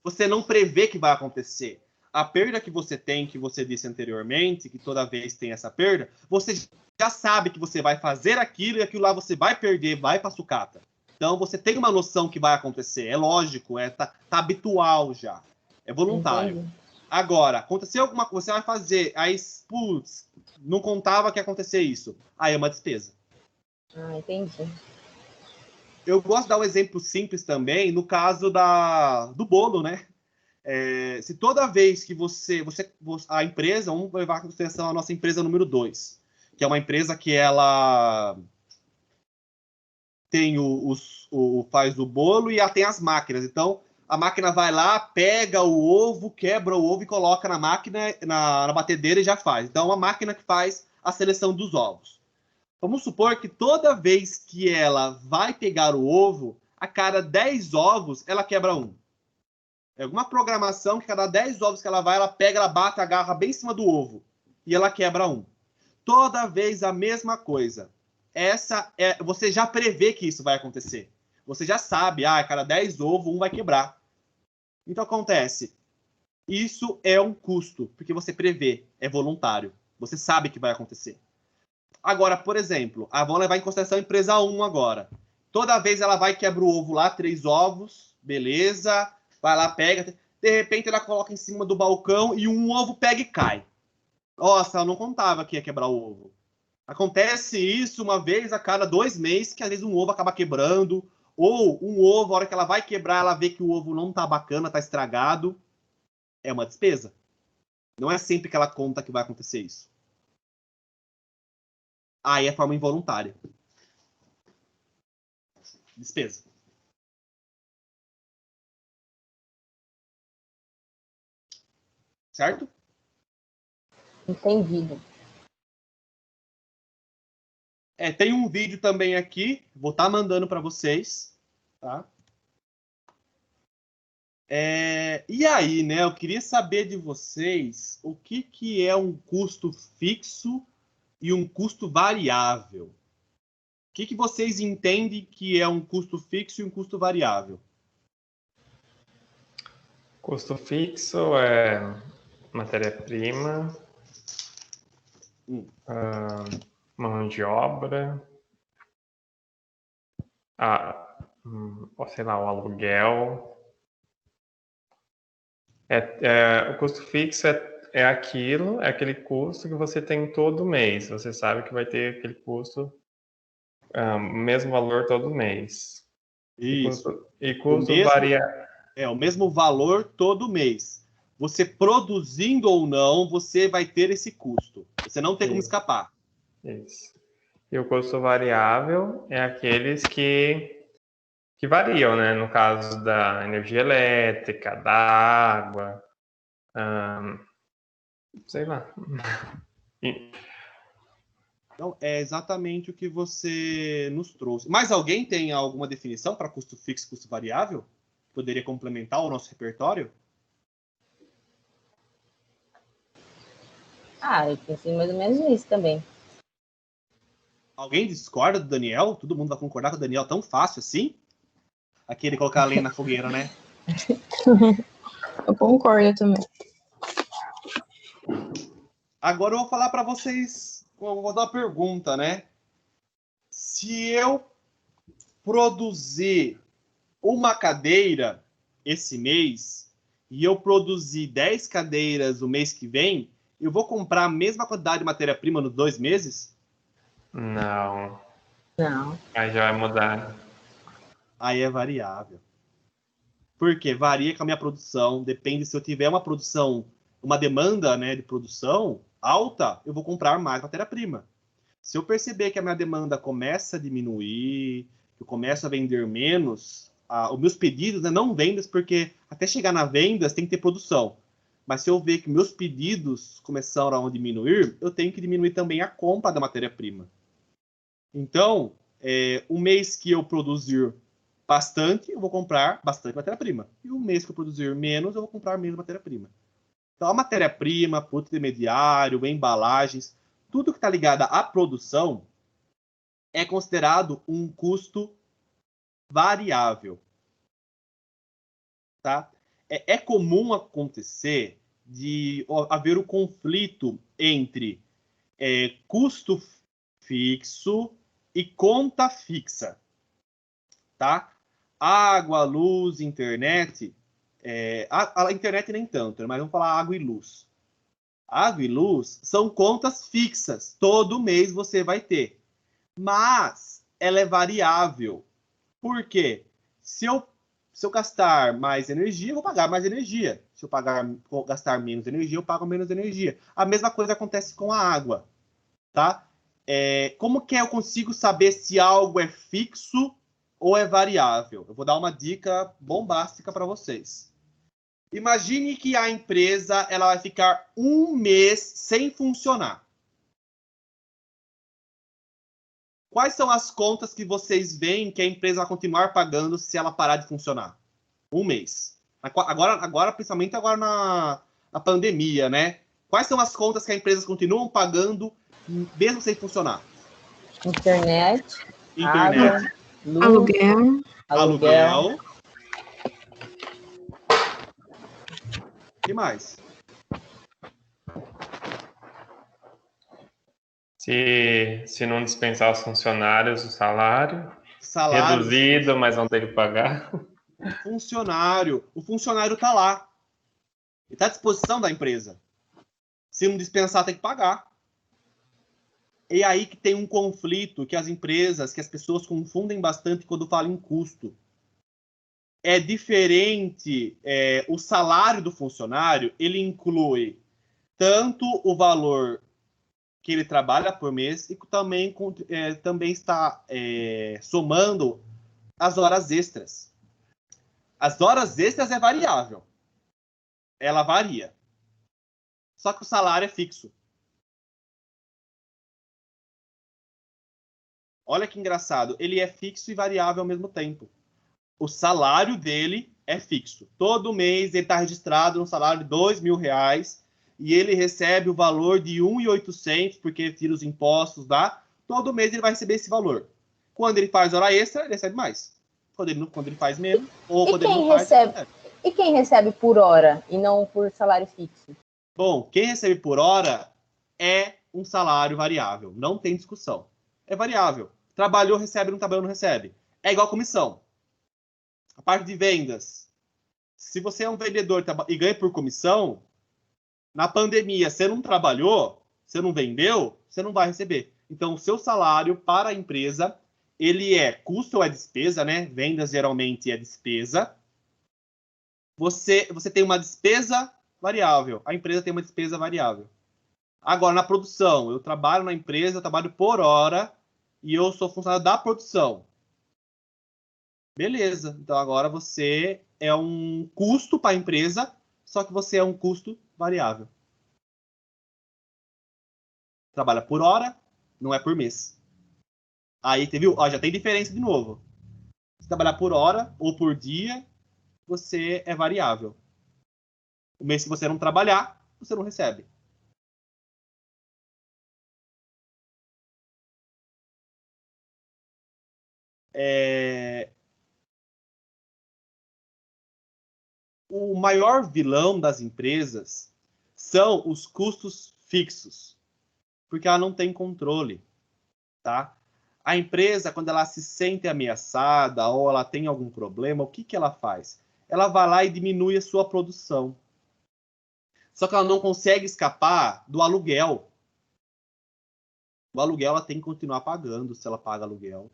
Você não prevê que vai acontecer. A perda que você tem, que você disse anteriormente, que toda vez tem essa perda, você já sabe que você vai fazer aquilo e aquilo lá você vai perder, vai para sucata. Então você tem uma noção que vai acontecer. É lógico, tá habitual já. É voluntário. Entendi. Agora, aconteceu alguma coisa, você vai fazer, aí, putz, não contava que ia acontecer isso. Aí é uma despesa. Ah, entendi. Eu gosto de dar um exemplo simples também, no caso do bolo, né? Se toda vez que a empresa, vamos levar em consideração a nossa empresa número 2, que é uma empresa que ela tem faz o bolo e ela tem as máquinas. Então, a máquina vai lá, pega o ovo, quebra o ovo e coloca na máquina, na batedeira e já faz. Então, é uma máquina que faz a seleção dos ovos. Vamos supor que toda vez que ela vai pegar o ovo, a cada 10 ovos, ela quebra um. É alguma programação que cada 10 ovos que ela vai, ela pega, ela bate a garra bem em cima do ovo. E ela quebra um. Toda vez a mesma coisa. Você já prevê que isso vai acontecer. Você já sabe, cada 10 ovos, um vai quebrar. Então acontece. Isso é um custo, porque você prevê, é voluntário. Você sabe que vai acontecer. Agora, por exemplo, vamos levar em consideração a empresa 1 agora. Toda vez ela vai quebra o ovo lá, 3 ovos, beleza, vai lá, pega, de repente ela coloca em cima do balcão e um ovo pega e cai. Nossa, ela não contava que ia quebrar o ovo. Acontece isso uma vez a cada 2 meses, que às vezes um ovo acaba quebrando, ou um ovo, a hora que ela vai quebrar, ela vê que o ovo não tá bacana, tá estragado. É uma despesa. Não é sempre que ela conta que vai acontecer isso. Aí é forma involuntária. Despesa. Certo? Entendido. Tem um vídeo também aqui, vou estar mandando para vocês, tá? E aí, né? Eu queria saber de vocês o que é um custo fixo e um custo variável. O que vocês entendem que é um custo fixo e um custo variável? Custo fixo é matéria-prima, mão de obra, sei lá, o aluguel. O custo fixo é aquele custo que você tem todo mês. Você sabe que vai ter aquele custo, mesmo valor todo mês. Isso. E custo varia. O mesmo valor todo mês. você produzindo ou não, você vai ter esse custo. Você não tem como escapar. Isso. E o custo variável é aqueles que variam, né? No caso da energia elétrica, da água, sei lá. Então, é exatamente o que você nos trouxe. Mas alguém tem alguma definição para custo fixo e custo variável? Poderia complementar o nosso repertório? Eu pensei mais ou menos nisso também. Alguém discorda do Daniel? Todo mundo vai concordar com o Daniel tão fácil assim? Aquele colocar a lenha na fogueira, né? Eu concordo também. Agora eu vou falar para vocês, eu vou dar uma pergunta, né? Se eu produzir uma cadeira esse mês e eu produzir 10 cadeiras o mês que vem, eu vou comprar a mesma quantidade de matéria-prima nos 2 meses? Não. Não. Aí já vai mudar. Aí é variável. Porque varia com a minha produção, depende se eu tiver uma produção, uma demanda, né, de produção alta, eu vou comprar mais matéria-prima. Se eu perceber que a minha demanda começa a diminuir, que eu começo a vender menos, os meus pedidos, né, não vendas, porque até chegar na vendas tem que ter produção. Mas se eu ver que meus pedidos começaram a diminuir, eu tenho que diminuir também a compra da matéria-prima. Então, o mês que eu produzir bastante, eu vou comprar bastante matéria-prima. E o mês que eu produzir menos, eu vou comprar menos matéria-prima. Então, a matéria-prima, produto intermediário, embalagens, tudo que está ligado à produção é considerado um custo variável. Tá? É comum acontecer de haver um conflito entre custo fixo e conta fixa. Tá? Água, luz, internet. A internet nem tanto, mas vamos falar água e luz. Água e luz são contas fixas. Todo mês você vai ter. Mas ela é variável. Por quê? Se eu gastar mais energia, eu vou pagar mais energia. Se eu gastar menos energia, eu pago menos energia. A mesma coisa acontece com a água. Tá? Como que eu consigo saber se algo é fixo ou é variável? Eu vou dar uma dica bombástica para vocês. Imagine que a empresa ela vai ficar 1 mês sem funcionar. Quais são as contas que vocês veem que a empresa vai continuar pagando se ela parar de funcionar? 1 mês. Agora principalmente agora na pandemia, né? Quais são as contas que as empresas continuam pagando mesmo sem funcionar? Internet. Água, luz, aluguel. O que mais? Se não dispensar os funcionários, o salário reduzido, mas não tem que pagar. O funcionário está lá. Ele está à disposição da empresa. Se não dispensar, tem que pagar. E aí que tem um conflito que as pessoas confundem bastante quando falam em custo. É diferente, o salário do funcionário, ele inclui tanto o valor que ele trabalha por mês e também está somando as horas extras. As horas extras é variável. Ela varia. Só que o salário é fixo. Olha que engraçado. Ele é fixo e variável ao mesmo tempo. O salário dele é fixo. Todo mês ele está registrado no salário de R$2.000 e ele recebe o valor de 1.800 porque tira os impostos, tá? Todo mês ele vai receber esse valor. Quando ele faz hora extra, ele recebe mais. Quando ele faz menos, ou quando ele não faz, ele recebe. E quem recebe por hora e não por salário fixo? Bom, quem recebe por hora é um salário variável. Não tem discussão. É variável. Trabalhou, recebe, não trabalhou, não recebe. É igual comissão. A parte de vendas. Se você é um vendedor e ganha por comissão, na pandemia, você não trabalhou, você não vendeu, você não vai receber. Então, o seu salário para a empresa, ele é custo ou é despesa, né? Vendas geralmente é despesa. Você tem uma despesa variável. A empresa tem uma despesa variável. Agora, na produção, eu trabalho na empresa, eu trabalho por hora e eu sou funcionário da produção. Beleza. Então, agora você é um custo para a empresa, só que você é um custo variável. Trabalha por hora, não é por mês. Aí, viu? Ó, já tem diferença de novo. Se trabalhar por hora ou por dia, você é variável. O mês que você não trabalhar, você não recebe. O maior vilão das empresas são os custos fixos, porque ela não tem controle, tá? A empresa, quando ela se sente ameaçada ou ela tem algum problema, o que que ela faz? Ela vai lá e diminui a sua produção. Só que ela não consegue escapar do aluguel. O aluguel ela tem que continuar pagando, se ela paga aluguel.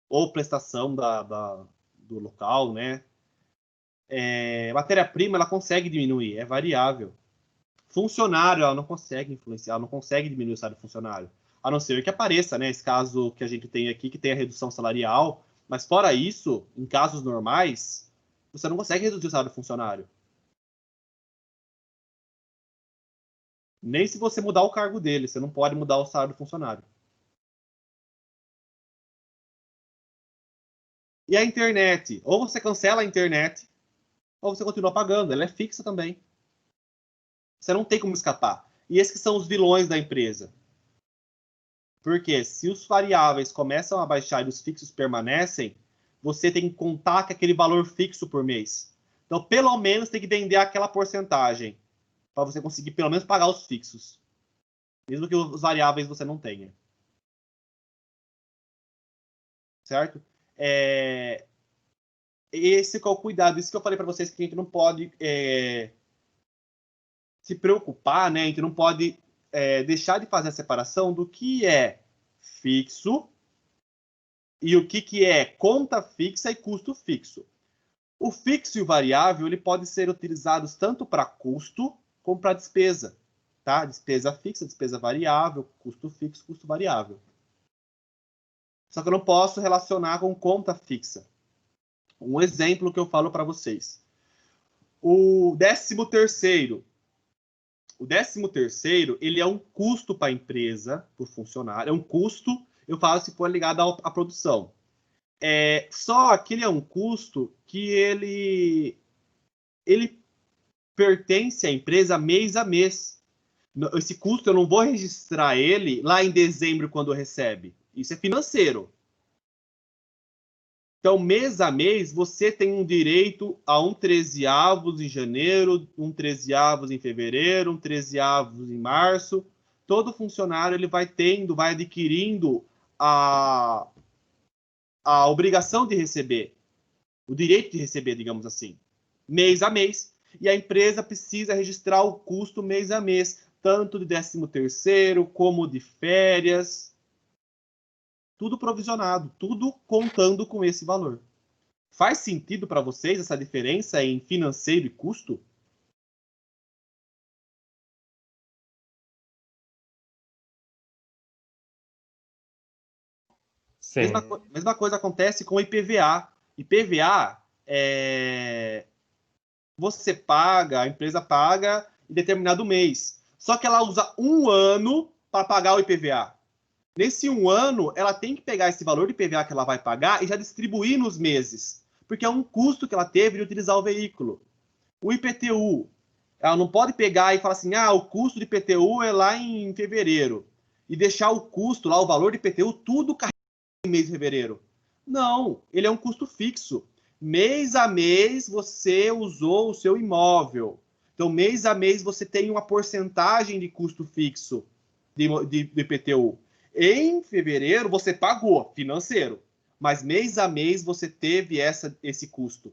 Ou prestação do local, né? Matéria-prima, ela consegue diminuir, é variável. Funcionário, ela não consegue influenciar, ela não consegue diminuir o salário do funcionário. A não ser que apareça, né? Esse caso que a gente tem aqui, que tem a redução salarial. Mas fora isso, em casos normais, você não consegue reduzir o salário do funcionário. Nem se você mudar o cargo dele, você não pode mudar o salário do funcionário. E a internet? Ou você cancela a internet, ou você continua pagando. Ela é fixa também. Você não tem como escapar. E esses que são os vilões da empresa. Porque se os variáveis começam a baixar e os fixos permanecem, você tem que contar com aquele valor fixo por mês. Então, pelo menos, tem que vender aquela porcentagem para você conseguir, pelo menos, pagar os fixos. Mesmo que os variáveis você não tenha. Certo? Esse é o cuidado. Isso que eu falei para vocês, que a gente não pode se preocupar, né? A gente não pode deixar de fazer a separação do que é fixo e o que é conta fixa e custo fixo. O fixo e o variável ele pode ser utilizados tanto para custo como para despesa. Tá? Despesa fixa, despesa variável, custo fixo, custo variável. Só que eu não posso relacionar com conta fixa. Um exemplo que eu falo para vocês. O 13º. O 13º, ele é um custo para a empresa, para o funcionário. É um custo, eu falo se for ligado à produção. Só que ele é um custo que ele pertence à empresa mês a mês. Esse custo eu não vou registrar ele lá em dezembro quando recebe. Isso é financeiro. Então, mês a mês, você tem um direito a um 13avos em janeiro, um 13avos em fevereiro, um 13avos em março. Todo funcionário ele vai adquirindo a obrigação de receber, o direito de receber, digamos assim, mês a mês. E a empresa precisa registrar o custo mês a mês, tanto de 13º como de férias. Tudo provisionado, tudo contando com esse valor. Faz sentido para vocês essa diferença em financeiro e custo? Sim. Mesma coisa acontece com o IPVA. IPVA você paga, a empresa paga em determinado mês. Só que ela usa um ano para pagar o IPVA. Nesse um ano, ela tem que pegar esse valor de IPVA que ela vai pagar e já distribuir nos meses. Porque é um custo que ela teve de utilizar o veículo. O IPTU, ela não pode pegar e falar assim, o custo de IPTU é lá em fevereiro. E deixar o custo lá, o valor de IPTU, tudo carregado no mês de fevereiro. Não, ele é um custo fixo. Mês a mês você usou o seu imóvel. Então, mês a mês você tem uma porcentagem de custo fixo de IPTU. Em fevereiro, você pagou, financeiro. Mas mês a mês você teve esse custo.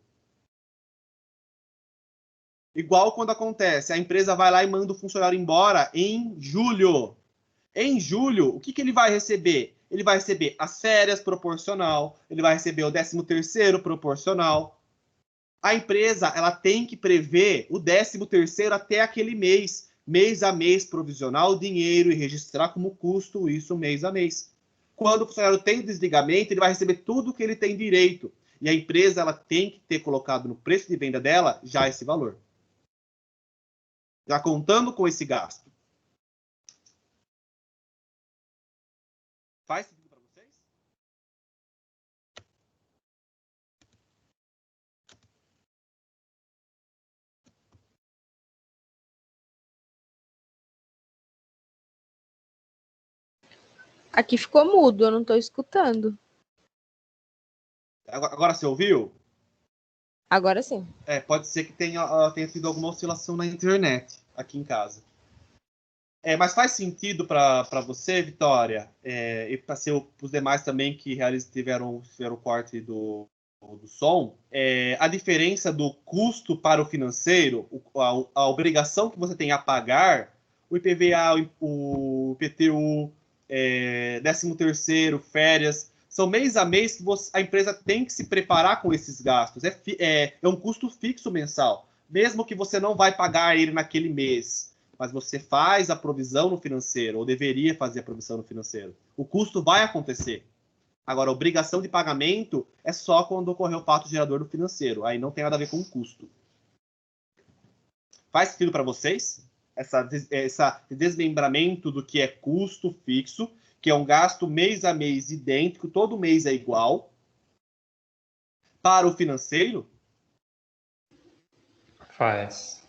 Igual quando acontece, a empresa vai lá e manda o funcionário embora em julho. Em julho, o que ele vai receber? Ele vai receber as férias proporcional, ele vai receber o 13º proporcional. A empresa ela tem que prever o 13º até aquele mês a mês, provisionar o dinheiro e registrar como custo isso mês a mês. Quando o funcionário tem o desligamento, ele vai receber tudo o que ele tem direito. E a empresa ela tem que ter colocado no preço de venda dela já esse valor. Já contando com esse gasto. Faz sentido para vocês? Aqui ficou mudo, eu não estou escutando. Agora você ouviu? Agora sim. Pode ser que tenha tido alguma oscilação na internet aqui em casa. Mas faz sentido para você, Vitória, e para os demais também que tiveram o corte do som, a diferença do custo para o financeiro, a obrigação que você tem a pagar, o IPVA, o IPTU, 13º, férias, são mês a mês que a empresa tem que se preparar com esses gastos. É um custo fixo mensal, mesmo que você não vai pagar ele naquele mês, mas você faz a provisão no financeiro, ou deveria fazer a provisão no financeiro. O custo vai acontecer. Agora, a obrigação de pagamento é só quando ocorrer o fato gerador do financeiro. Aí não tem nada a ver com o custo. Faz sentido para vocês? Esse desmembramento do que é custo fixo, que é um gasto mês a mês idêntico, todo mês é igual, para o financeiro? Faz.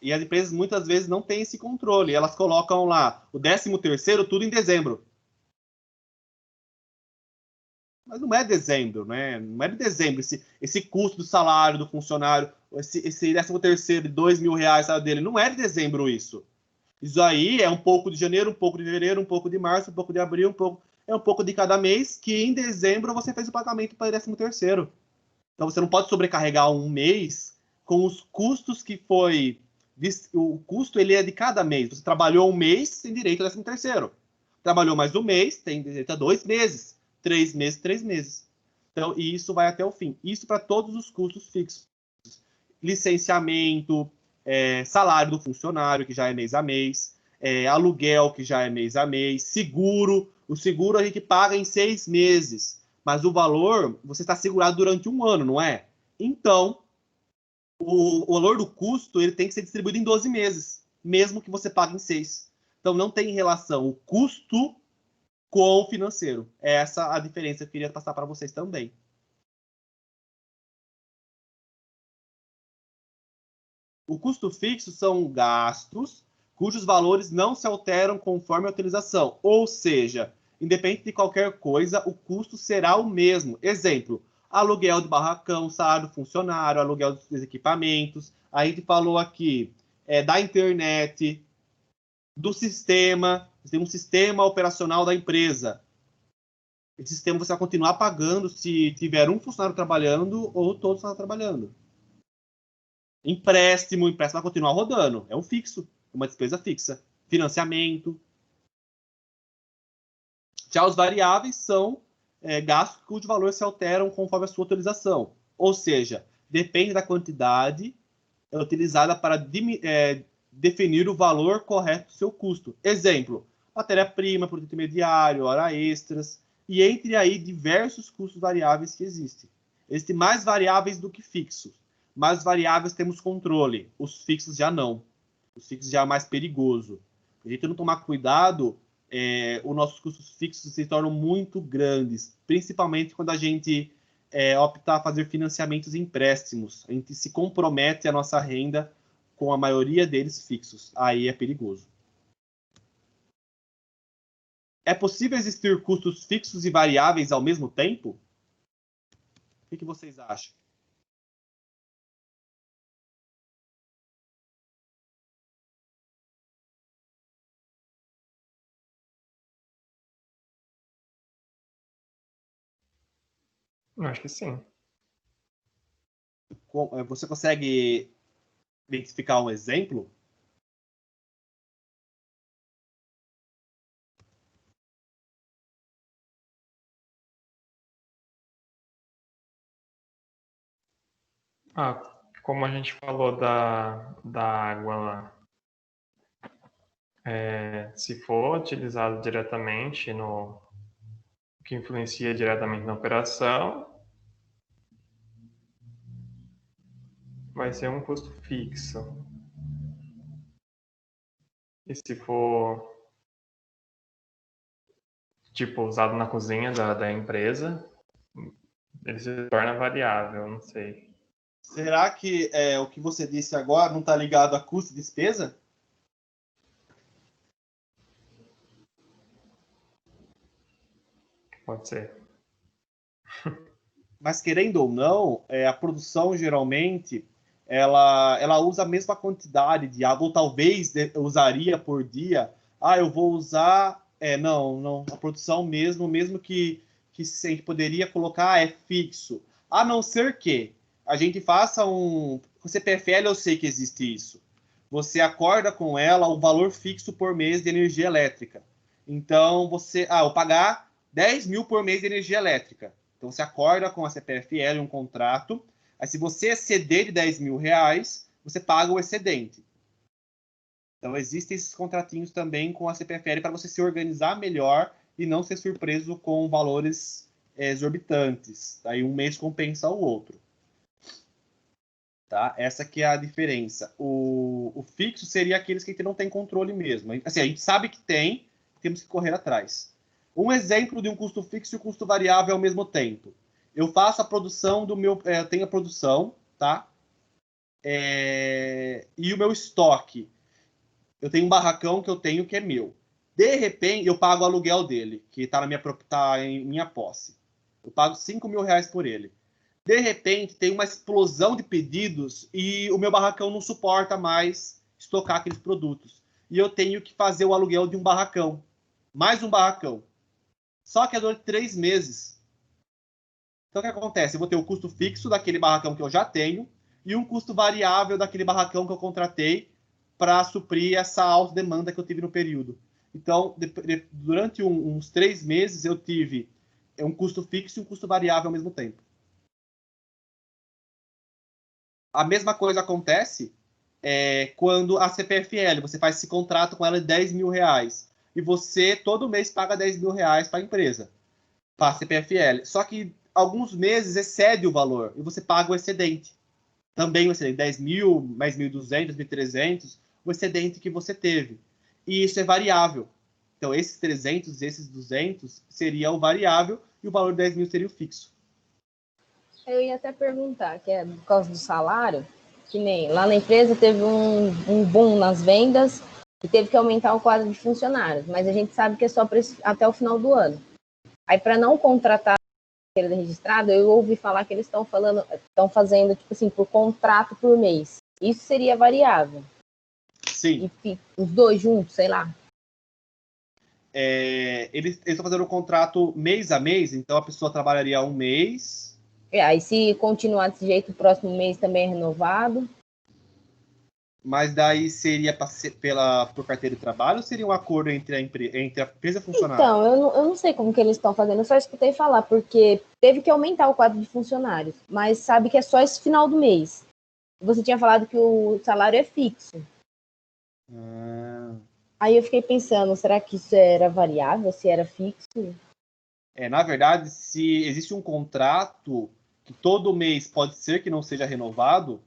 E as empresas muitas vezes não têm esse controle. Elas colocam lá o 13º tudo em dezembro. Mas não é dezembro, né? Não é de dezembro esse custo do salário do funcionário, esse 13º de R$ 2.000 salário dele. Não é de dezembro isso. Isso aí é um pouco de janeiro, um pouco de fevereiro, um pouco de março, um pouco de abril, um pouco de cada mês, que em dezembro você fez o pagamento para o 13º. Então você não pode sobrecarregar um mês com os custos que foi. O custo ele é de cada mês. Você trabalhou um mês, tem direito ao 13º. Trabalhou mais um mês, tem direito a 2 meses. 3 meses, 3 meses. Então, e isso vai até o fim. Isso para todos os custos fixos. Licenciamento, salário do funcionário, que já é mês a mês, aluguel, que já é mês a mês, seguro. O seguro a gente paga em 6 meses, mas o valor, você está segurado durante um ano, não é? Então, o valor do custo ele tem que ser distribuído em 12 meses, mesmo que você pague em 6. Então, não tem relação o custo com o financeiro. Essa a diferença que eu queria passar para vocês também. O custo fixo são gastos cujos valores não se alteram conforme a utilização. Ou seja, independente de qualquer coisa, o custo será o mesmo. Exemplo, aluguel de barracão, salário do funcionário, aluguel dos equipamentos. A gente falou aqui da internet, do sistema. Tem um sistema operacional da empresa. Esse sistema você vai continuar pagando se tiver um funcionário trabalhando ou todos estão trabalhando. Empréstimo vai continuar rodando. É um fixo, uma despesa fixa. Financiamento. Já os variáveis são gastos cujo valor se alteram conforme a sua utilização. Ou seja, depende da quantidade utilizada para definir o valor correto do seu custo. Exemplo, matéria-prima, produto intermediário, hora extras, e entre aí diversos custos variáveis que existem. Existem mais variáveis do que fixos. Mais variáveis temos controle, os fixos já não. Os fixos já é mais perigoso. Se a gente não tomar cuidado, os nossos custos fixos se tornam muito grandes, principalmente quando a gente optar a fazer financiamentos e empréstimos. A gente se compromete a nossa renda com a maioria deles fixos. Aí é perigoso. É possível existir custos fixos e variáveis ao mesmo tempo? O que vocês acham? Eu acho que sim. Você consegue identificar um exemplo? Como a gente falou da água lá, se for utilizado diretamente que influencia diretamente na operação, vai ser um custo fixo. E se for, tipo, usado na cozinha da empresa, ele se torna variável, não sei. Será que o que você disse agora não está ligado a custo e despesa? Pode ser. Mas querendo ou não, a produção geralmente ela usa a mesma quantidade de água, ou talvez usaria por dia. Eu vou usar. Não. A produção mesmo que a gente poderia colocar é fixo. A não ser que a gente faça um. O CPFL, eu sei que existe isso. Você acorda com ela o valor fixo por mês de energia elétrica. Então, eu pagar 10 mil por mês de energia elétrica. Então, você acorda com a CPFL um contrato. Aí, se você exceder de 10 mil reais, você paga o excedente. Então, existem esses contratinhos também com a CPFL para você se organizar melhor e não ser surpreso com valores exorbitantes. Aí, um mês compensa o outro. Tá? Essa que é a diferença. O fixo seria aqueles que a gente não tem controle mesmo. Assim, a gente sabe que tem, temos que correr atrás. Um exemplo de um custo fixo e um custo variável ao mesmo tempo. Eu faço a produção do meu... eu tenho a produção, tá? E o meu estoque. Eu tenho um barracão que eu tenho que é meu. De repente, eu pago o aluguel dele, que está em minha posse. Eu pago 5 mil reais por ele. De repente, tem uma explosão de pedidos e o meu barracão não suporta mais estocar aqueles produtos. E eu tenho que fazer o aluguel de um barracão. Mais um barracão. Só que é durante 3 meses. Então, o que acontece? Eu vou ter o custo fixo daquele barracão que eu já tenho e um custo variável daquele barracão que eu contratei para suprir essa alta demanda que eu tive no período. Então, durante uns 3 meses, eu tive um custo fixo e um custo variável ao mesmo tempo. A mesma coisa acontece quando a CPFL, você faz esse contrato com ela de 10 mil reais e você todo mês paga 10 mil reais para a empresa, para a CPFL. Só que alguns meses excede o valor e você paga o excedente. Também o excedente, 10 mil, mais 1.200, 1.300, o excedente que você teve. E isso é variável. Então, esses 300, esses 200 seria o variável e o valor de 10 mil seria o fixo. Eu ia até perguntar, que é por causa do salário, que nem lá na empresa teve um boom nas vendas e teve que aumentar o quadro de funcionários, mas a gente sabe que é só até o final do ano. Aí, para não contratar registrado, eu ouvi falar que eles estão fazendo, tipo assim, por contrato por mês. Isso seria variável. Sim. E os dois juntos, sei lá. Eles estão fazendo um contrato mês a mês, então a pessoa trabalharia um mês. Aí, se continuar desse jeito, o próximo mês também é renovado. Mas daí seria por carteira de trabalho ou seria um acordo entre a empresa e o funcionário? Então, eu não sei como que eles estão fazendo, eu só escutei falar, porque teve que aumentar o quadro de funcionários, mas sabe que é só esse final do mês. Você tinha falado que o salário é fixo. Aí eu fiquei pensando, será que isso era variável, se era fixo? Na verdade, se existe um contrato que todo mês pode ser que não seja renovado,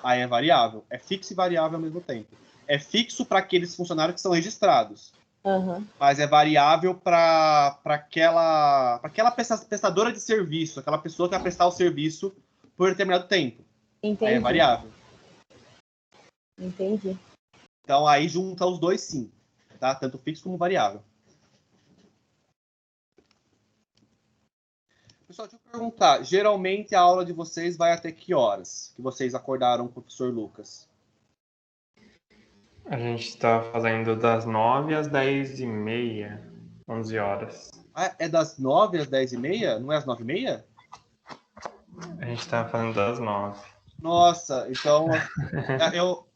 aí é variável. É fixo e variável ao mesmo tempo. É fixo para aqueles funcionários que são registrados. Uhum. Mas é variável para aquela prestadora de serviço, aquela pessoa que vai prestar o serviço por determinado tempo. Entendi. Aí é variável. Entendi. Então aí junta os dois sim, tá? Tanto fixo como variável. Pessoal, deixa eu perguntar. Geralmente a aula de vocês vai até que horas? Que vocês acordaram com o professor Lucas? A gente está fazendo das 9 às 10h30, 11 horas. É das 9 às 10h30? Não é às 9h30? A gente está fazendo das 9. Nossa, então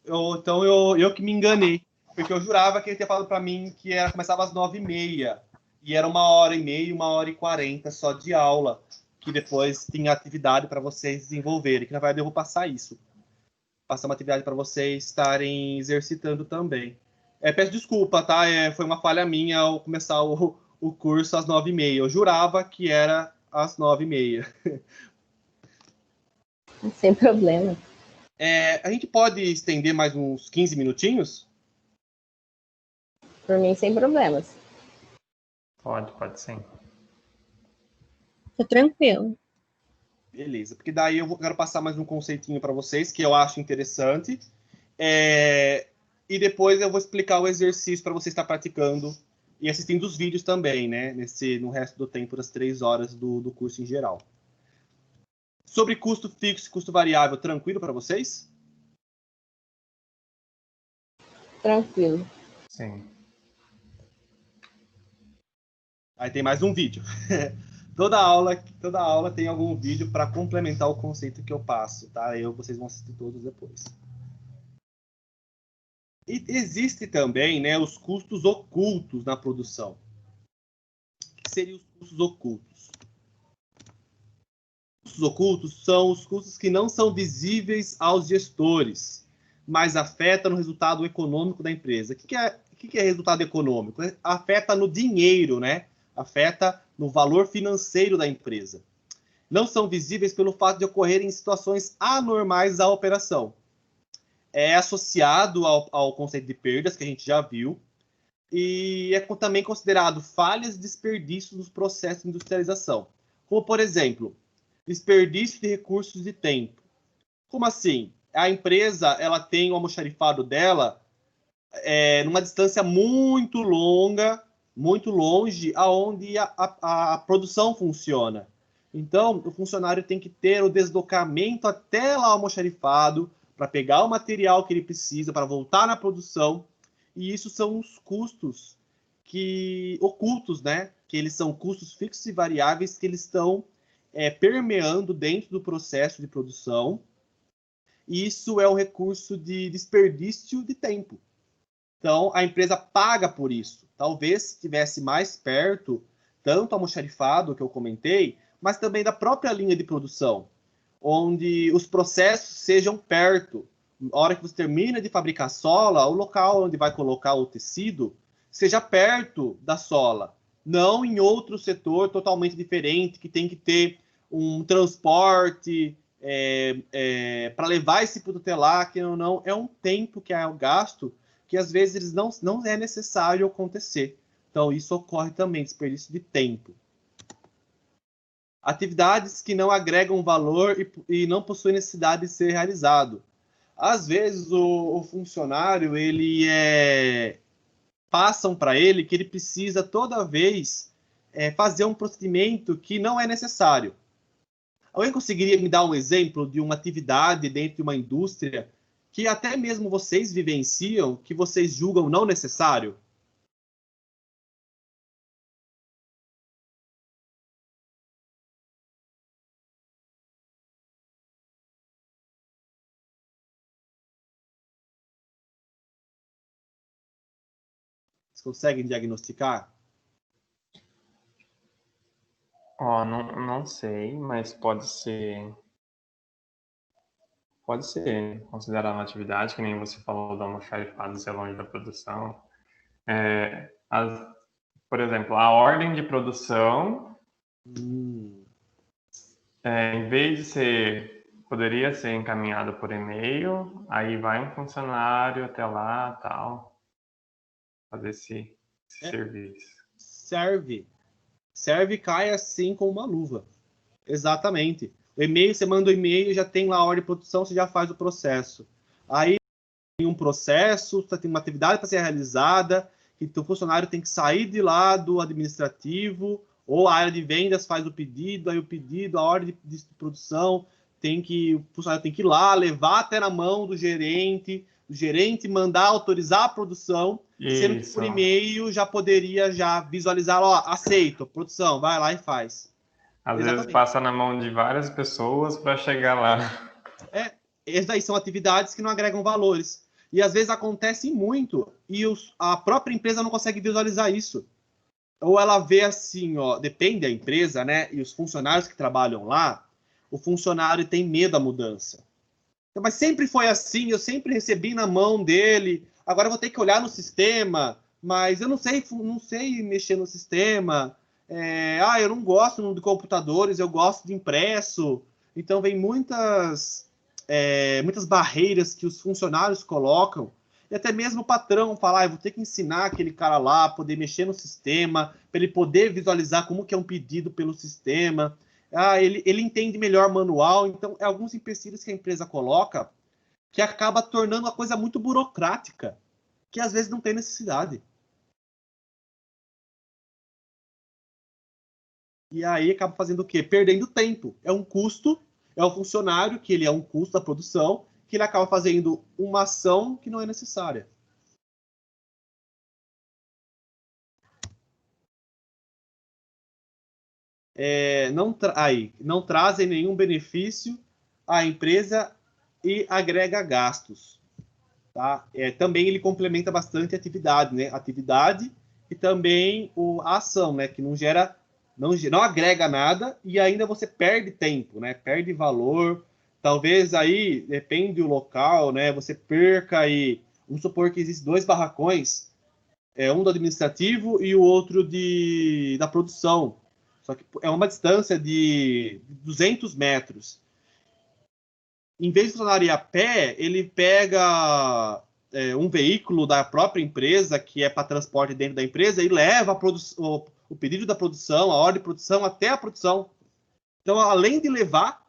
eu que me enganei. Porque eu jurava que ele tinha falado para mim que começava às 9h30. E era 1h30, 1h40 só de aula. que depois tem atividade para vocês desenvolverem, que na verdade eu vou passar isso. Passar uma atividade para vocês estarem exercitando também. Peço desculpa, tá? Foi uma falha minha ao começar o curso às 9h30. Eu jurava que era às 9h30. Sem problema. A gente pode estender mais uns 15 minutinhos? Por mim, sem problemas. Pode sim. Tá tranquilo. Beleza, porque daí eu quero passar mais um conceitinho para vocês que eu acho interessante. E depois eu vou explicar o exercício para você estar praticando e assistindo os vídeos também, né? No resto do tempo das 3 horas do curso em geral. Sobre custo fixo e custo variável, tranquilo para vocês? Tranquilo. Sim. Aí tem mais um vídeo. Toda aula tem algum vídeo para complementar o conceito que eu passo, tá? Vocês vão assistir todos depois. E existe também, né, os custos ocultos na produção. O que seriam os custos ocultos? Os custos ocultos são os custos que não são visíveis aos gestores, mas afetam no resultado econômico da empresa. O que é resultado econômico? Afeta no dinheiro, né? Afeta no valor financeiro da empresa. Não são visíveis pelo fato de ocorrerem situações anormais à operação. É associado ao conceito de perdas, que a gente já viu, e é também considerado falhas e desperdícios nos processos de industrialização. Como, por exemplo, desperdício de recursos e tempo. Como assim? A empresa ela tem o almoxarifado dela numa distância muito longa, muito longe, aonde a produção funciona. Então, o funcionário tem que ter o deslocamento até lá o almoxarifado para pegar o material que ele precisa para voltar na produção. E isso são os custos ocultos, né? Que eles são custos fixos e variáveis que eles estão permeando dentro do processo de produção. E isso é um recurso de desperdício de tempo. Então, a empresa paga por isso. Talvez estivesse mais perto, tanto almoxarifado, que eu comentei, mas também da própria linha de produção, onde os processos sejam perto. Na hora que você termina de fabricar sola, o local onde vai colocar o tecido seja perto da sola, não em outro setor totalmente diferente, que tem que ter um transporte para levar esse produto até lá, que não é um tempo que é o gasto que às vezes não é necessário acontecer. Então, isso ocorre também, desperdício de tempo. Atividades que não agregam valor e não possuem necessidade de ser realizado. Às vezes, o funcionário, passam para ele que ele precisa toda vez fazer um procedimento que não é necessário. Alguém conseguiria me dar um exemplo de uma atividade dentro de uma indústria que até mesmo vocês vivenciam, que vocês julgam não necessário? Vocês conseguem diagnosticar? Não sei, mas pode ser considerada uma atividade, que nem você falou do almoxarifado ser longe da produção. Por exemplo, a ordem de produção, em vez de poderia ser encaminhada por e-mail, aí vai um funcionário até lá, tal, fazer esse serviço. Serve cai assim com uma luva. Exatamente. O e-mail, você manda o e-mail, já tem lá a ordem de produção, você já faz o processo. Aí tem um processo, você tem uma atividade para ser realizada, que o funcionário tem que sair de lá do administrativo, ou a área de vendas faz o pedido, aí o pedido, a ordem de produção, o funcionário tem que ir lá, levar até na mão do gerente, o gerente mandar autorizar a produção, sendo que por e-mail já poderia visualizar, aceito, produção, vai lá e faz. Às vezes passa na mão de várias pessoas para chegar lá. Essas daí são atividades que não agregam valores. E às vezes acontecem muito e a própria empresa não consegue visualizar isso. ou ela vê assim, ó, depende da empresa, né? E os funcionários que trabalham lá, o funcionário tem medo da mudança. Então, mas sempre foi assim, eu sempre recebi na mão dele. Agora eu vou ter que olhar no sistema, mas eu não sei mexer no sistema. Eu não gosto de computadores, eu gosto de impresso. Então vem muitas barreiras que os funcionários colocam. E até mesmo o patrão falar, eu vou ter que ensinar aquele cara lá a poder mexer no sistema, para ele poder visualizar como que é um pedido pelo sistema. Ele entende melhor manual, então é alguns empecilhos que a empresa coloca que acaba tornando a coisa muito burocrática, que às vezes não tem necessidade. E aí acaba fazendo o quê? Perdendo tempo. É um custo, é o funcionário, que ele é um custo da produção, que ele acaba fazendo uma ação que não é necessária. Não trazem nenhum benefício à empresa e agrega gastos. Tá? Também ele complementa bastante a atividade, né? Atividade e também a ação, né? Que não agrega nada e ainda você perde tempo, né? Perde valor. Talvez aí, depende do local, né? Você perca aí. Vamos supor que existem 2 barracões, um do administrativo e o outro da produção. Só que é uma distância de 200 metros. Em vez de funcionar a pé, ele pega um veículo da própria empresa, que é para transporte dentro da empresa, e leva o pedido da produção, a ordem de produção, até a produção. Então, além de levar,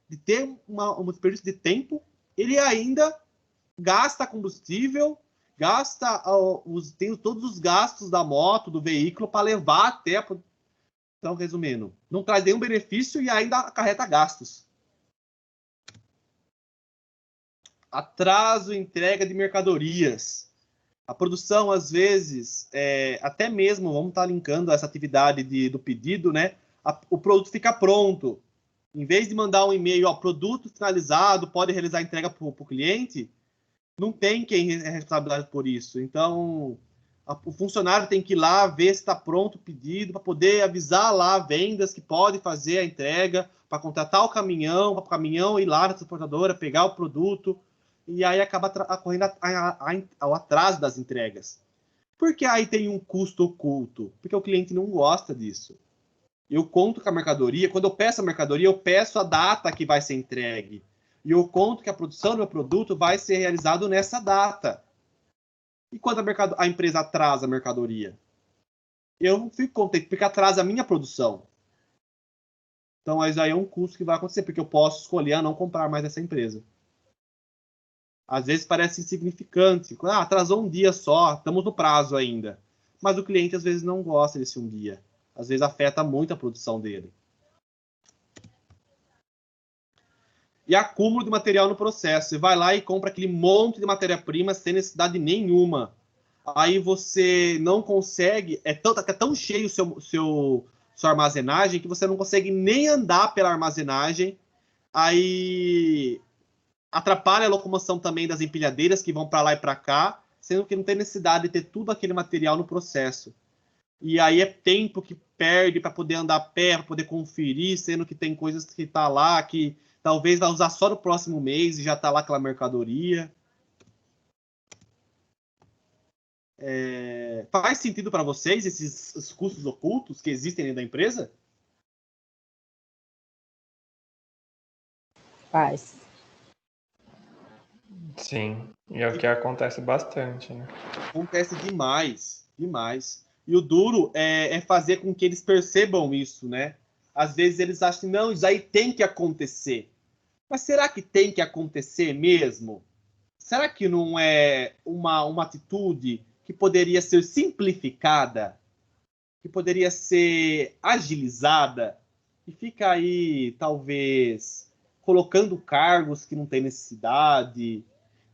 de ter um desperdício de tempo, ele ainda gasta combustível, tem todos os gastos da moto, do veículo, para levar até a produção. Então, resumindo, não traz nenhum benefício e ainda acarreta gastos. Atraso em entrega de mercadorias. A produção, às vezes, até mesmo, vamos estar linkando essa atividade do pedido, né? O produto fica pronto. Em vez de mandar um e-mail, produto finalizado, pode realizar a entrega para o cliente, não tem quem é responsável por isso. Então, o funcionário tem que ir lá ver se está pronto o pedido, para poder avisar lá vendas que pode fazer a entrega, para contratar o caminhão, para o caminhão ir lá na transportadora, pegar o produto, e aí acaba ocorrendo ao atraso das entregas. Por que aí tem um custo oculto? Porque o cliente não gosta disso. Eu conto com a mercadoria, quando eu peço a mercadoria, eu peço a data que vai ser entregue. E eu conto que a produção do meu produto vai ser realizada nessa data. E quando a empresa atrasa a mercadoria? Eu não fico contente, porque atrasa a minha produção. Então, isso aí é um custo que vai acontecer, porque eu posso escolher a não comprar mais dessa empresa. Às vezes parece insignificante. Atrasou um dia só, estamos no prazo ainda. Mas o cliente, às vezes, não gosta desse um dia. Às vezes, afeta muito a produção dele. E acúmulo de material no processo. Você vai lá e compra aquele monte de matéria-prima sem necessidade nenhuma. Aí você não consegue... É tão cheio sua armazenagem que você não consegue nem andar pela armazenagem. Aí atrapalha a locomoção também das empilhadeiras que vão para lá e para cá, sendo que não tem necessidade de ter tudo aquele material no processo. E aí é tempo que perde para poder andar a pé, para poder conferir, sendo que tem coisas que tá lá que talvez vai usar só no próximo mês e já está lá aquela mercadoria. Faz sentido para vocês esses custos ocultos que existem dentro da empresa? Faz. Sim, e é o que acontece bastante, né? Acontece demais, demais. E o duro é fazer com que eles percebam isso, né? Às vezes eles acham que não, isso aí tem que acontecer. Mas será que tem que acontecer mesmo? Será que não é uma atitude que poderia ser simplificada, que poderia ser agilizada, e fica aí, talvez, colocando cargos que não tem necessidade,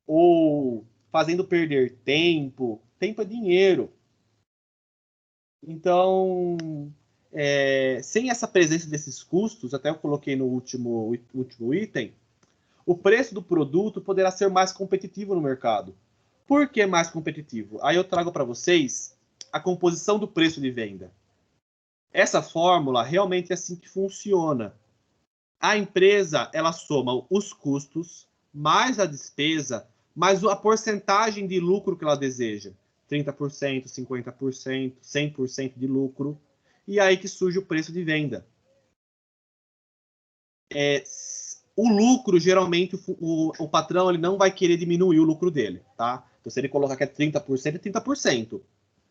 ou fazendo perder tempo? Tempo é dinheiro. Então, sem essa presença desses custos, até eu coloquei no último item, o preço do produto poderá ser mais competitivo no mercado. Por que mais competitivo? Aí eu trago para vocês a composição do preço de venda. Essa fórmula realmente é assim que funciona. A empresa, ela soma os custos, mais a despesa, mais a porcentagem de lucro que ela deseja. 30%, 50%, 100% de lucro. E aí que surge o preço de venda. O lucro, geralmente, o patrão ele não vai querer diminuir o lucro dele, tá? Então, se ele colocar que é 30%, é 30%.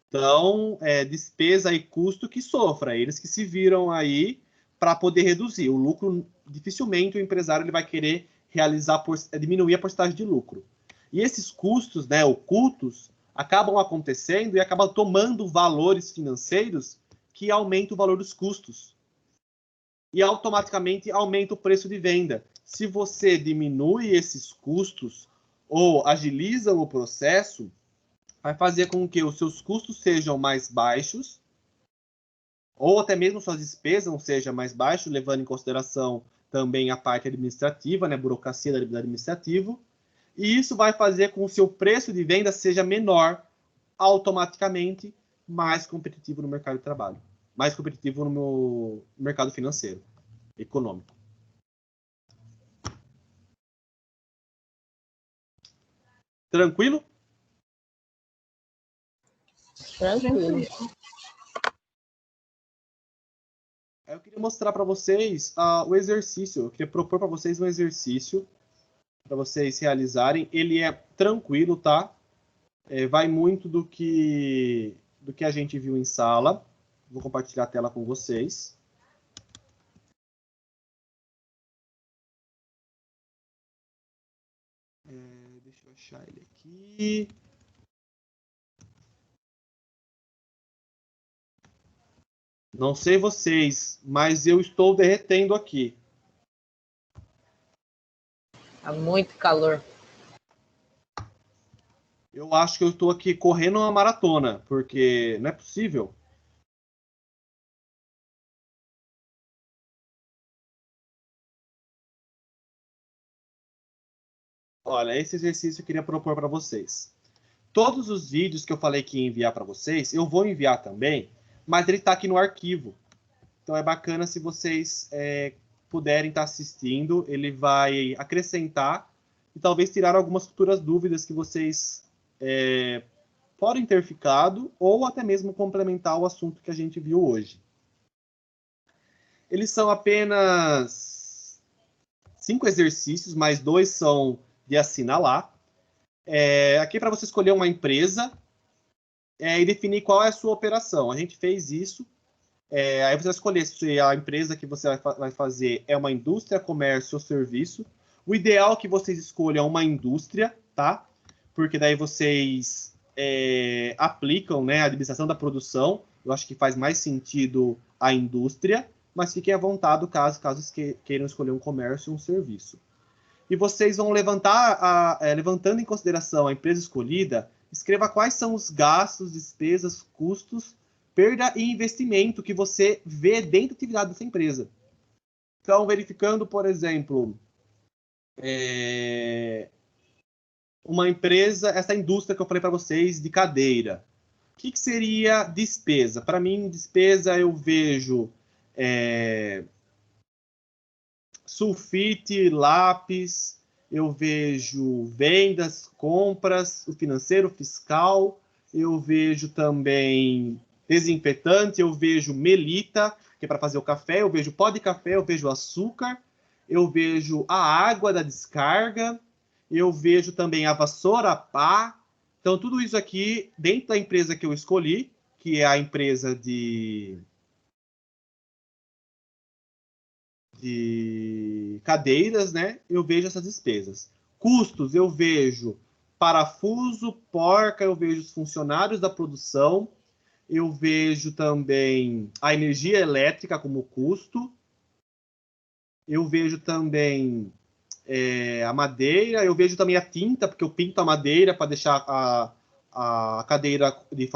Então, despesa e custo que sofra. Eles que se viram aí para poder reduzir. O lucro, dificilmente o empresário ele vai querer diminuir a porcentagem de lucro. E esses custos, né, ocultos, acabam acontecendo e acabam tomando valores financeiros que aumentam o valor dos custos. E automaticamente aumenta o preço de venda. Se você diminui esses custos ou agiliza o processo, vai fazer com que os seus custos sejam mais baixos, ou até mesmo suas despesas não sejam mais baixas, levando em consideração também a parte administrativa, né, burocracia do administrativo, e isso vai fazer com que o seu preço de venda seja menor, automaticamente mais competitivo no mercado de trabalho, mais competitivo no mercado financeiro, econômico. Tranquilo? Tranquilo. Eu queria mostrar para vocês o exercício. Eu queria propor para vocês um exercício para vocês realizarem. Ele é tranquilo, tá? Vai muito do que a gente viu em sala. Vou compartilhar a tela com vocês. Deixa eu achar ele aqui. Não sei vocês, mas eu estou derretendo aqui. Tá muito calor. Eu acho que eu estou aqui correndo uma maratona, porque não é possível. Olha, esse exercício eu queria propor para vocês. Todos os vídeos que eu falei que ia enviar para vocês, eu vou enviar também, mas ele está aqui no arquivo. Então é bacana se vocês puderem estar assistindo, ele vai acrescentar e talvez tirar algumas futuras dúvidas que vocês podem ter ficado ou até mesmo complementar o assunto que a gente viu hoje. Eles são apenas 5 exercícios, mais 2 são de assinalar. Aqui para você escolher uma empresa e definir qual é a sua operação. A gente fez isso. Aí você vai escolher se a empresa que você vai fazer é uma indústria, comércio ou serviço. O ideal é que vocês escolham uma indústria, tá? Porque daí vocês aplicam, né, a administração da produção. Eu acho que faz mais sentido a indústria, mas fiquem à vontade caso queiram escolher um comércio ou um serviço. E vocês vão levantando em consideração a empresa escolhida, escreva quais são os gastos, despesas, custos, perda e investimento que você vê dentro da atividade dessa empresa. Então, verificando, por exemplo, uma empresa, essa indústria que eu falei para vocês de cadeira. O que seria despesa? Para mim, despesa eu vejo sulfite, lápis, eu vejo vendas, compras, o financeiro, fiscal, eu vejo também desinfetante, eu vejo melita, que é para fazer o café, eu vejo pó de café, eu vejo açúcar, eu vejo a água da descarga, eu vejo também a vassoura, a pá. Então, tudo isso aqui, dentro da empresa que eu escolhi, que é a empresa de cadeiras, né? Eu vejo essas despesas. Custos, eu vejo parafuso, porca, eu vejo os funcionários da produção, eu vejo também a energia elétrica como custo, eu vejo também a madeira, eu vejo também a tinta, porque eu pinto a madeira para deixar a cadeira de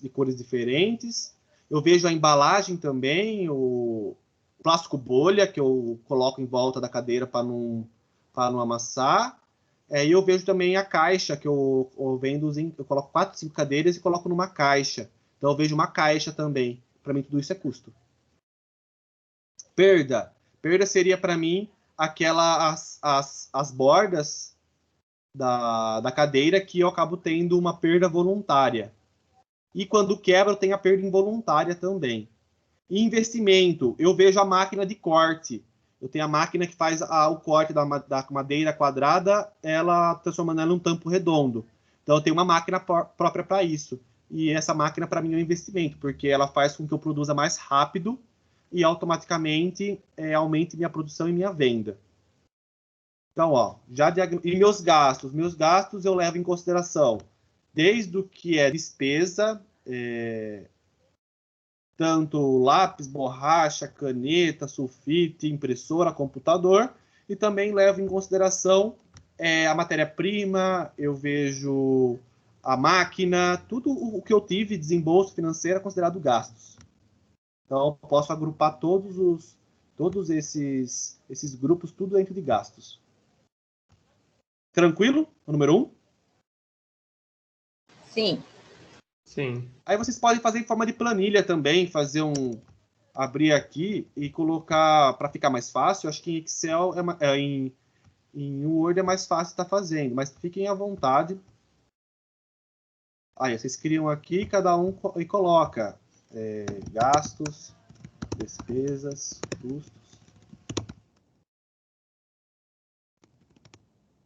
cores diferentes, eu vejo a embalagem também, o plástico bolha, que eu coloco em volta da cadeira para não amassar. E eu vejo também a caixa, que eu vendo, eu coloco 4, 5 cadeiras e coloco numa caixa. Então eu vejo uma caixa também. Para mim tudo isso é custo. Perda. Perda seria, para mim, as bordas da cadeira que eu acabo tendo uma perda voluntária. E quando quebra, eu tenho a perda involuntária também. E investimento, eu vejo a máquina de corte. Eu tenho a máquina que faz o corte da madeira quadrada, ela transformando ela num tampo redondo. Então, eu tenho uma máquina própria para isso. E essa máquina, para mim, é um investimento, porque ela faz com que eu produza mais rápido e automaticamente aumente minha produção e minha venda. Então, ó, e meus gastos eu levo em consideração desde o que é despesa, tanto lápis, borracha, caneta, sulfite, impressora, computador, e também levo em consideração a matéria-prima, eu vejo a máquina, tudo o que eu tive, desembolso financeiro, é considerado gastos. Então, eu posso agrupar todos esses grupos, tudo dentro de gastos. Tranquilo? O número 1? Sim. Sim. Aí vocês podem fazer em forma de planilha também, abrir aqui e colocar para ficar mais fácil. Acho que em Excel, em Word é mais fácil estar fazendo, mas fiquem à vontade. Aí vocês criam aqui, cada um e coloca gastos, despesas, custos.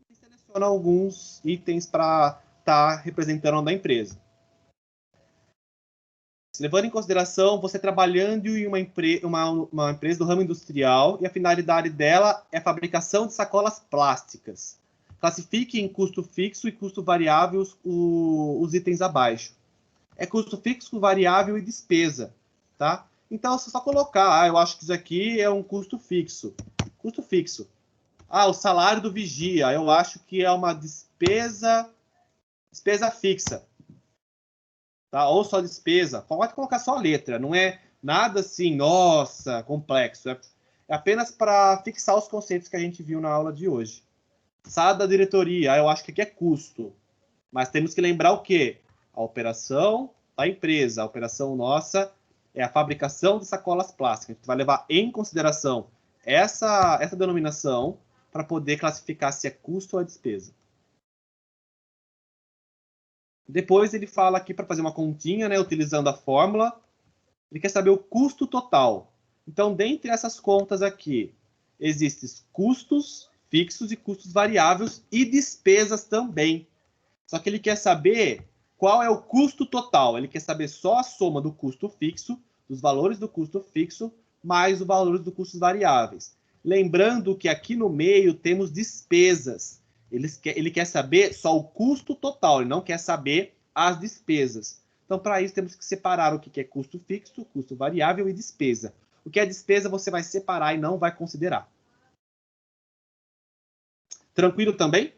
E seleciona alguns itens para estar representando a empresa. Levando em consideração você trabalhando em uma empresa do ramo industrial e a finalidade dela é a fabricação de sacolas plásticas. Classifique em custo fixo e custo variável os itens abaixo. É custo fixo, variável e despesa, tá? Então, é só colocar, eu acho que isso aqui é um custo fixo. Custo fixo. O salário do vigia, eu acho que é uma despesa fixa. Tá? Ou só despesa, pode colocar só a letra, não é nada assim, nossa, complexo. É apenas para fixar os conceitos que a gente viu na aula de hoje. Sala da diretoria, eu acho que aqui é custo. Mas temos que lembrar o quê? A operação da empresa, a operação nossa é a fabricação de sacolas plásticas. A gente vai levar em consideração essa denominação para poder classificar se é custo ou é despesa. Depois ele fala aqui para fazer uma continha, né, utilizando a fórmula. Ele quer saber o custo total. Então, dentre essas contas aqui, existem custos fixos e custos variáveis e despesas também. Só que ele quer saber qual é o custo total. Ele quer saber só a soma do custo fixo, dos valores do custo fixo, mais os valores dos custos variáveis. Lembrando que aqui no meio temos despesas. Ele quer saber só o custo total, ele não quer saber as despesas. Então, para isso, temos que separar o que é custo fixo, custo variável e despesa. O que é despesa, você vai separar e não vai considerar. Tranquilo também?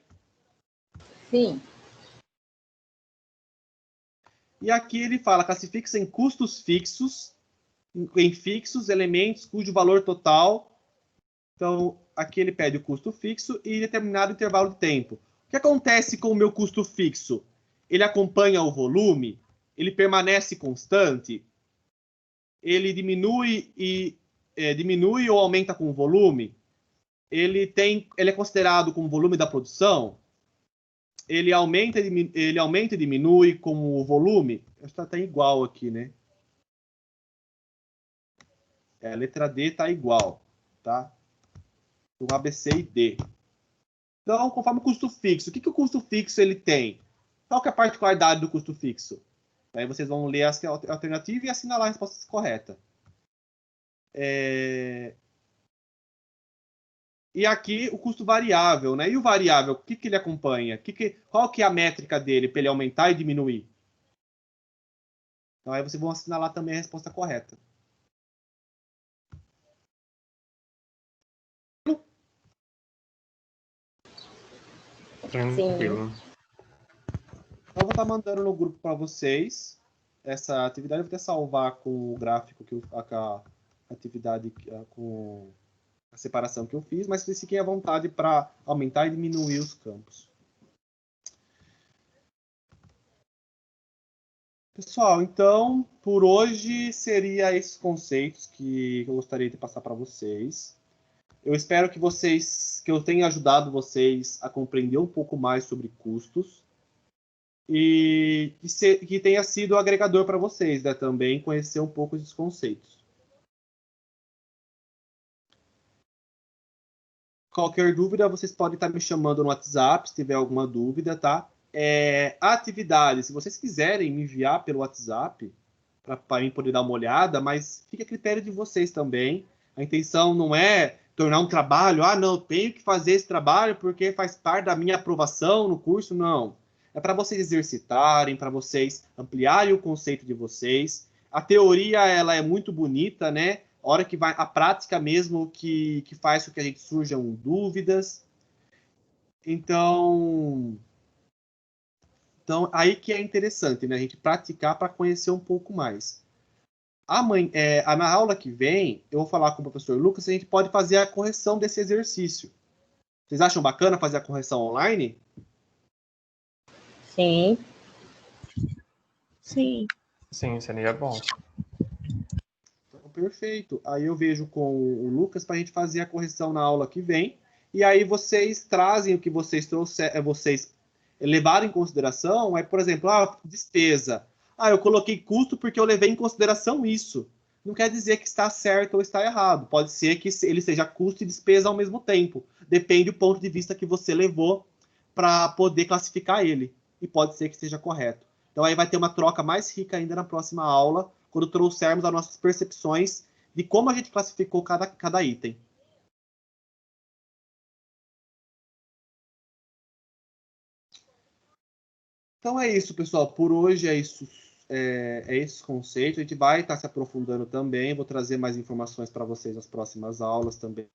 Sim. E aqui ele fala, classifica-se em custos fixos, em fixos, elementos cujo valor total. Então, aqui ele pede o custo fixo e determinado intervalo de tempo. O que acontece com o meu custo fixo? Ele acompanha o volume? Ele permanece constante? Ele diminui ou aumenta com o volume? Ele é considerado como volume da produção? Ele aumenta e diminui com o volume? Está igual aqui, né? A letra D está igual, tá? O A, B, C e D. Então, conforme o custo fixo, o que o custo fixo ele tem? Qual que é a particularidade do custo fixo? Aí vocês vão ler a alternativa e assinalar a resposta correta. E aqui o custo variável, né? E o variável, o que ele acompanha? Qual que é a métrica dele para ele aumentar e diminuir? Então aí vocês vão assinalar também a resposta correta. Tranquilo. Então, eu vou estar mandando no grupo para vocês essa atividade. Eu vou até salvar com o gráfico, a atividade com a separação que eu fiz, mas vocês fiquem à vontade para aumentar e diminuir os campos. Pessoal, então, por hoje seria esses conceitos que eu gostaria de passar para vocês. Eu espero que eu tenha ajudado vocês a compreender um pouco mais sobre custos e que tenha sido agregador para vocês, né, também conhecer um pouco esses conceitos. Qualquer dúvida, vocês podem estar me chamando no WhatsApp, se tiver alguma dúvida, tá? Atividades, se vocês quiserem me enviar pelo WhatsApp, para mim poder dar uma olhada, mas fica a critério de vocês também. A intenção não é tornar um trabalho, não, eu tenho que fazer esse trabalho porque faz parte da minha aprovação no curso, não. É para vocês exercitarem, para vocês ampliarem o conceito de vocês. A teoria, ela é muito bonita, né? A hora que vai a prática mesmo que faz com que a gente surjam dúvidas. Então, aí que é interessante, né? A gente praticar para conhecer um pouco mais. Na aula que vem, eu vou falar com o professor Lucas se a gente pode fazer a correção desse exercício. Vocês acham bacana fazer a correção online? Sim. Sim. Sim, seria bom. Então, perfeito. Aí eu vejo com o Lucas para a gente fazer a correção na aula que vem. E aí vocês trazem o que vocês trouxeram, vocês levaram em consideração. Por exemplo, despesa. Eu coloquei custo porque eu levei em consideração isso. Não quer dizer que está certo ou está errado. Pode ser que ele seja custo e despesa ao mesmo tempo. Depende do ponto de vista que você levou para poder classificar ele. E pode ser que esteja correto. Então aí vai ter uma troca mais rica ainda na próxima aula, quando trouxermos as nossas percepções de como a gente classificou cada item. Então é isso, pessoal. Por hoje é isso. Esse conceito. A gente vai estar se aprofundando também. Vou trazer mais informações para vocês nas próximas aulas também.